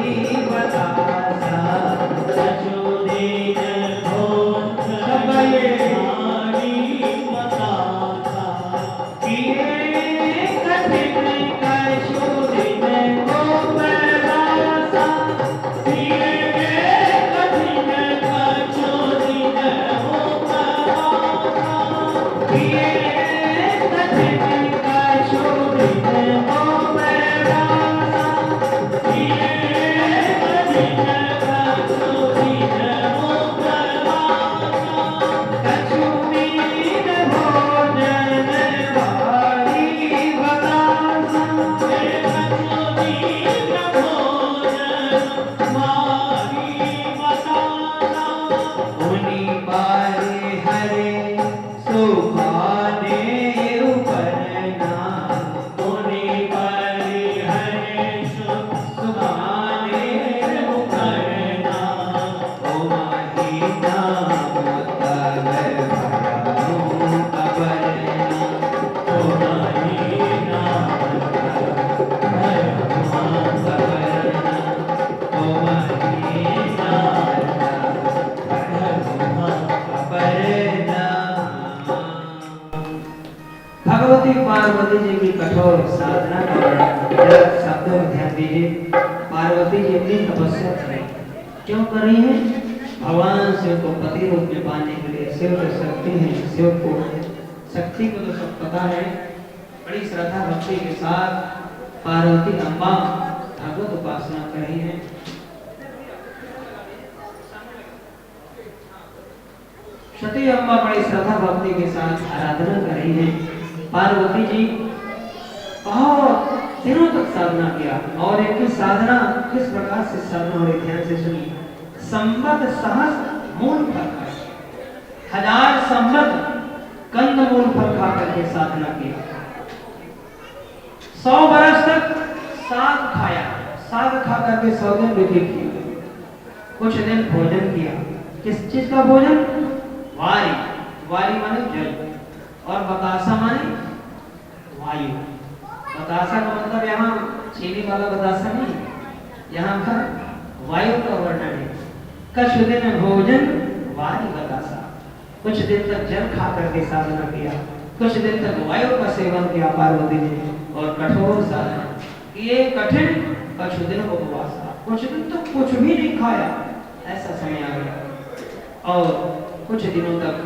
बतासा, कछु दिन भोजन भारी बतासा। किए कठिन कछु दिन को प्रयासा, किए कठिन कछु दिन को प्रयासा, किए कठिन कछु दिन को प्रयासा, किए कठिन कछु दिन को प्रयासा। कछु दिन भोजन भारी बतासा, कछु दिन भोजन भारी बतासा। उनी पारे हरे सुभाने उपरना, उनी पारे हरे सुभाने उपरना। ओ माही नाम तब भरऊं अबरना, ओ माही नाम तब भरऊं अबरना, ओ माही नाम तब भरऊं अबरना। भगवती पार्वती जी की कठोर साधना का वर्णन, जरा शब्दों में ध्यान दीजिए। पार्वती जी अपनी तपस्या कर रही, क्यों कर रही है? भगवान शिव को पति रूप में पाने के लिए। शिव तो शक्ति है, शिव को शक्ति को तो सब पता है। बड़ी श्रद्धा भक्ति के साथ पार्वती अम्बा भगवत उपासना कर रही है। सती अम्बा बड़ी श्रद्धा भक्ति के साथ आराधना कर रही है। पार्वती जी बहुत दिनों तक साधना किया, और इनकी साधना किस प्रकार से साधना हो रही, ध्यान से सुनिए। संवत सहस्र मूल फल खाए, 1000 संवत कंद मूल फल खा करके साधना किया। 100 बरस तक साग खाया, साग खा करके 100 दिन व्यतीत किया। कुछ दिन भोजन किया, किस चीज का भोजन? वारी, वारी माने जल, और बतासा माने वायु। बतासा का मतलब यहाँ चीनी वाला बतासा नहीं, यहाँ पर वायु का वर्णन है। कुछ दिन भोजन वारी बतासा, कुछ दिन तक जल खा करके साधना किया, कुछ दिन तक वायु का सेवन किया पार्वती ने, और कठोर साधना किए, कठिन कुछ दिन उपवासा, कुछ दिन तो कुछ भी नहीं खाया, ऐसा समय आ गया। और कुछ दिनों तक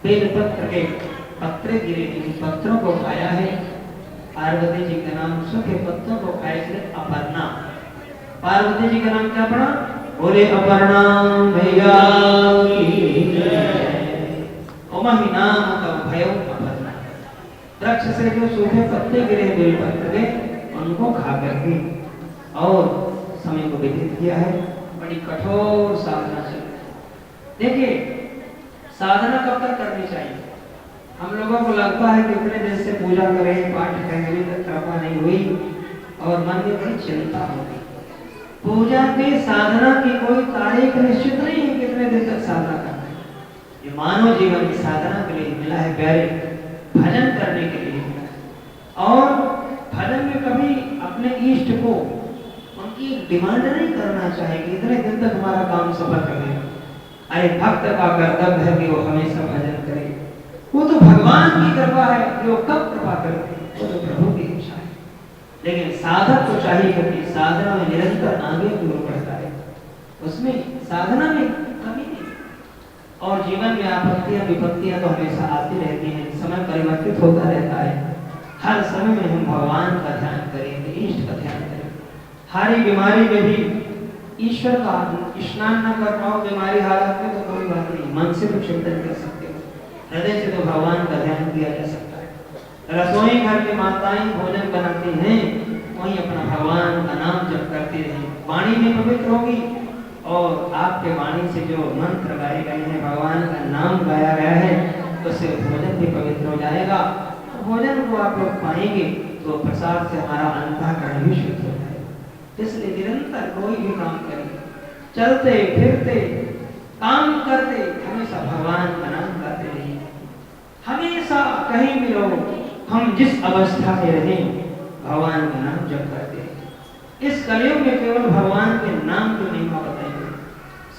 बेल पत्र के पत्रे गिरे, इन पत्रों को खाया है। पार्वती जी का नाम सूखे पत्तों को खाए थे अपर्णा। पार्वती जी का नाम क्या पड़ा? बोले अपर्णा भैया की जय। ओमहि नाम का भयो अपर्णा। वृक्ष से जो सूखे पत्ते गिरे बेल पत्र के, उनको खा करके और समय को व्यतीत किया है। बड़ी कठोर साधना चल रही है। देखिए साधना कब तक करनी चाहिए? हम लोगों को लगता है कि इतने दिन से पूजा करें, पाठ करें, अभी तक कृपा नहीं हुई और मन में बड़ी चिंता होगी। पूजा की साधना की कोई तारीख निश्चित नहीं है कितने दिन तक साधना करना है। ये मानव जीवन की साधना के लिए मिला है प्यारे, भजन करने के लिए मिला है। और भजन में कभी अपने इष्ट को उनकी डिमांड नहीं करना चाहिए कि इतने दिन तक हमारा काम सफल करें। अरे भक्त का कर्तव्य है कि वो हमेशा भजन करे। वो तो भगवान की कृपा है कि वो कब कृपा करते हैं, वो तो प्रभु की इच्छा है। लेकिन साधक को चाहिए कि साधना में निरंतर आगे की ओर बढ़ता है, उसमें साधना में कमी नहीं। और जीवन में आपत्तियां विपत्तियां तो हमेशा आती रहती हैं, समय परिवर्तित होता रहता है। हर समय में हम भगवान का ध्यान करें, इष्ट का ध्यान करें। हरी बीमारी में भी ईश्वर का स्नान न कर पाओ बीमारी हालत में तो कोई बात नहीं, मन से तो चिंतन कर सकते हो, हृदय से तो भगवान का ध्यान किया जा सकता है। रसोई घर की माताएं भोजन बनाती हैं, वहीं अपना भगवान का नाम जप करते रहें। वाणी में पवित्र होगी और आपके वाणी से जो मंत्र गाए गए हैं, भगवान का नाम गाया गया है, उससे भोजन भी पवित्र हो जाएगा। भोजन को आप लोग पाएंगे तो प्रसाद से हमारा अंतःकरण भी शुद्ध हो जाएगा। इसलिए निरंतर कोई भी काम करें, चलते फिरते काम करते, हमेशा भगवान का नाम करते रहिए। हमेशा कहीं भी रहो, हम जिस अवस्था में रहें, भगवान का नाम जप करते हैं। इस कलयुग में केवल भगवान के नाम की महिमा बताएंगे।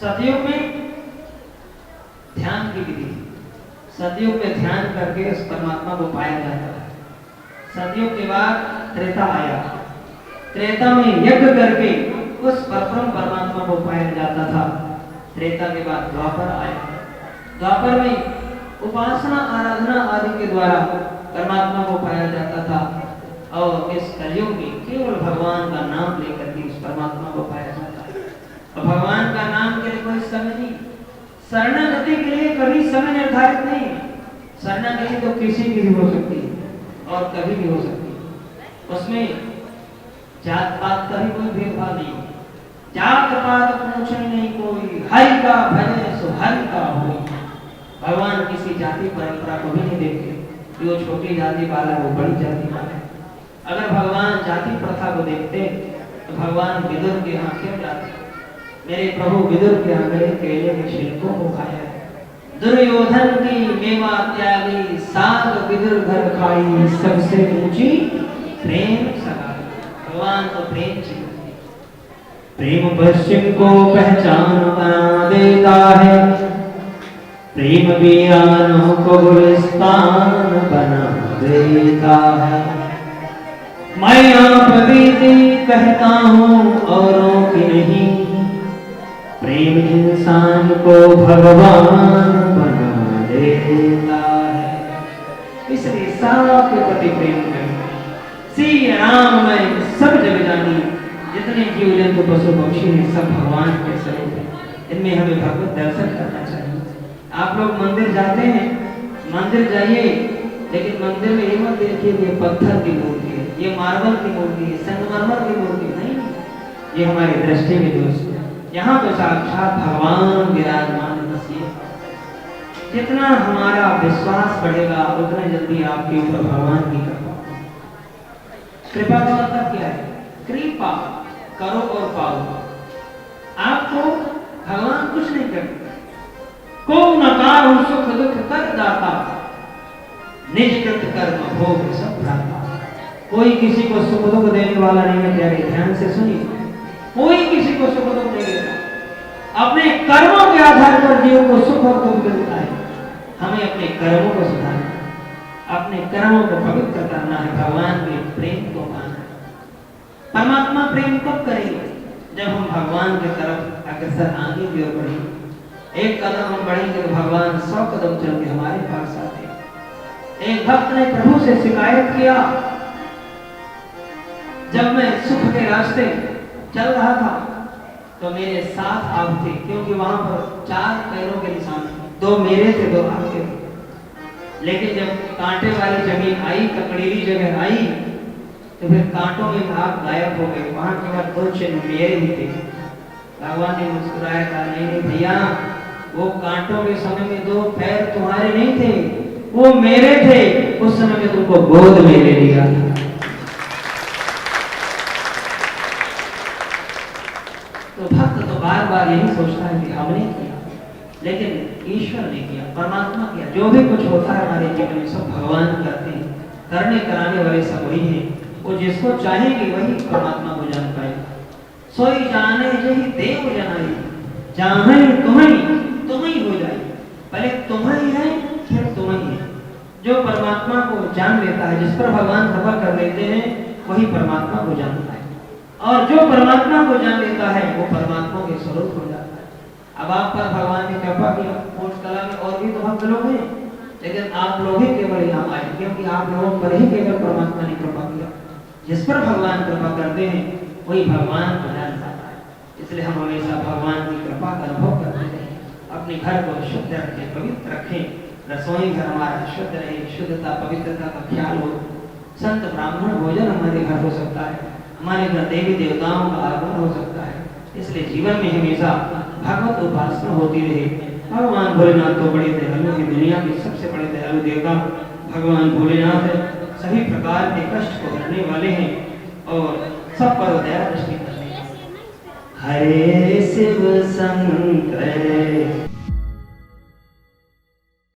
सतयुग में ध्यान की विधि, सतयुग में ध्यान करके उस परमात्मा को पाया जाता है। सतयुग के बाद त्रेता आया, त्रेता में यज्ञ करके उस परम परमात्मा को पाया जाता था। त्रेता के बाद द्वापर आया, द्वापर में उपासना आराधना आदि के द्वारा परमात्मा को पाया जाता था। और इस कलयुग में केवल भगवान का नाम लेकर के उस परमात्मा को पाया जाता है। और भगवान का नाम के लिए कोई समय नहीं, शरणागति के लिए कभी समय निर्धारित नहीं। शरणागति तो किसी की भी हो सकती है और कभी भी हो सकती है, उसमें जात पात का भी कोई भेदभाव नहीं। जात पात पूछे नहीं कोई, हरि का भजन सो हरि का हो। भगवान किसी जाति परंपरा को भी नहीं देखते कि वो छोटी जाति वाला है, वो बड़ी जाति वाला है। अगर भगवान जाति प्रथा को देखते तो भगवान विदुर के यहाँ क्यों जाते? मेरे प्रभु विदुर के यहाँ गए, केले के छिलकों को खाया। दुर्योधन की मेवा त्यागी, साग विदुर घर खाई, सबसे ऊंची प्रेम सगा। भगवान तो प्रेम चाहिए। प्रेम पश्चिम को पहचान बना देता है, प्रेम वीरानों को गुलिस्तान बना देता है। मैं आप बीती कहता हूँ औरों की नहीं, प्रेम इंसान को भगवान बना देता है। इसलिए सबके प्रति प्रेम करें। श्री राम में सब जग जानी, जितने जीव जंतु पशु पक्षी हैं सब भगवान के स्वरूप हैं। इनमें हमें भगवत दर्शन करना चाहिए। आप लोग मंदिर जाते हैं, मंदिर जाइए, लेकिन मंदिर में ये मत देखिए ये पत्थर की मूर्ति है, ये मार्बल की मूर्ति है, संगमरमर की मूर्ति नहीं, ये हमारी दृष्टि में दोष है। यहाँ तो साक्षात भगवान विराजमान बसिए। जितना हमारा विश्वास बढ़ेगा उतना जल्दी आपके ऊपर भगवान की कृपा। कृपा का मतलब क्या है? कृपा करो और पाओ। आपको भगवान कुछ नहीं करते। को नकार सुख दुख कर दाता, निज कृत कर्म भोग सब भ्राता। कोई किसी को सुख दुख देने वाला नहीं है प्यारे, ध्यान से सुनिए। कोई किसी को सुख दुख नहीं देता, अपने कर्मों के आधार पर जीव को सुख और दुख मिलता है। हमें अपने कर्मों को सुधारना, अपने कर्मों को पवित्र करना है, भगवान के प्रेम को पाना है। परमात्मा प्रेम कब करेंगे? जब हम भगवान की तरफ अग्रसर आगे की ओर बढ़ेंगे। एक कदम हम बढ़ेंगे तो भगवान 100 कदम चल के हमारे पास आते। एक भक्त ने प्रभु से शिकायत किया, जब मैं सुख के रास्ते चल रहा था तो मेरे साथ आप थे, क्योंकि वहां पर 4 पैरों के निशान थे, 2 मेरे थे 2 आपके थे। लेकिन जब कांटे वाली जमीन आई, ककड़ीली जगह आई, तो फिर कांटों में आप गायब हो गए, वहां केवल 2 चिन्ह मेरे ही थे। भगवान ने मुस्कुराया, कहा नहीं भैया, वो कांटों के समय में 2 पैर तुम्हारे नहीं थे, वो मेरे थे। उस समय में तुमको गोद में ले लिया। तो भक्त तो बार बार यही सोचता है कि हमने किया, लेकिन ईश्वर ने किया, परमात्मा किया। जो भी कुछ होता है हमारे जीवन में सब भगवान करते हैं, करने कराने वाले सब वही हैं। वो जिसको चाहेंगे वही परमात्मा को जान पाएगा। सोई जाने यही देव जनाई, जाने तुम्हें हो जाए। पहले तुम्हें है, फिर तुम्हें है। जो परमात्मा को जान लेता है, जिस पर भगवान कृपा कर लेते हैं, वही परमात्मा को जानता है। और जो परमात्मा को जान लेता है, वो परमात्मा के स्वरूप हो जाता है। अब आप पर भगवान ने कृपा किया, मोक्ष कला में और भी तो भक्त लोग हैं, लेकिन आप लोग ही केवल यहाँ आए, क्योंकि आप लोगों पर ही केवल परमात्मा ने कृपा किया। जिस पर भगवान कृपा करते हैं, वही भगवान को जान पाता है। इसलिए हम हमेशा भगवान की कृपा का अनुभव करते रहें, अपने घर को शुद्ध रखें, पवित्र रखें। रसोई घर हमारा शुद्ध रहे, शुद्धता पवित्रता का ख्याल हो। संत ब्राह्मण भोजन हमारे घर हो सकता है, हमारे घर देवी देवताओं का आगमन हो सकता है। इसलिए जीवन में हमेशा भगवत उपासना होती रहे। भगवान भोलेनाथ तो बड़े दयालु हैं, दुनिया के सबसे बड़े दयालु देवता भगवान भोलेनाथ है। सभी प्रकार के कष्ट को हरने वाले हैं और सब पर दया दृष्टि करने वाले। हरे शिव संग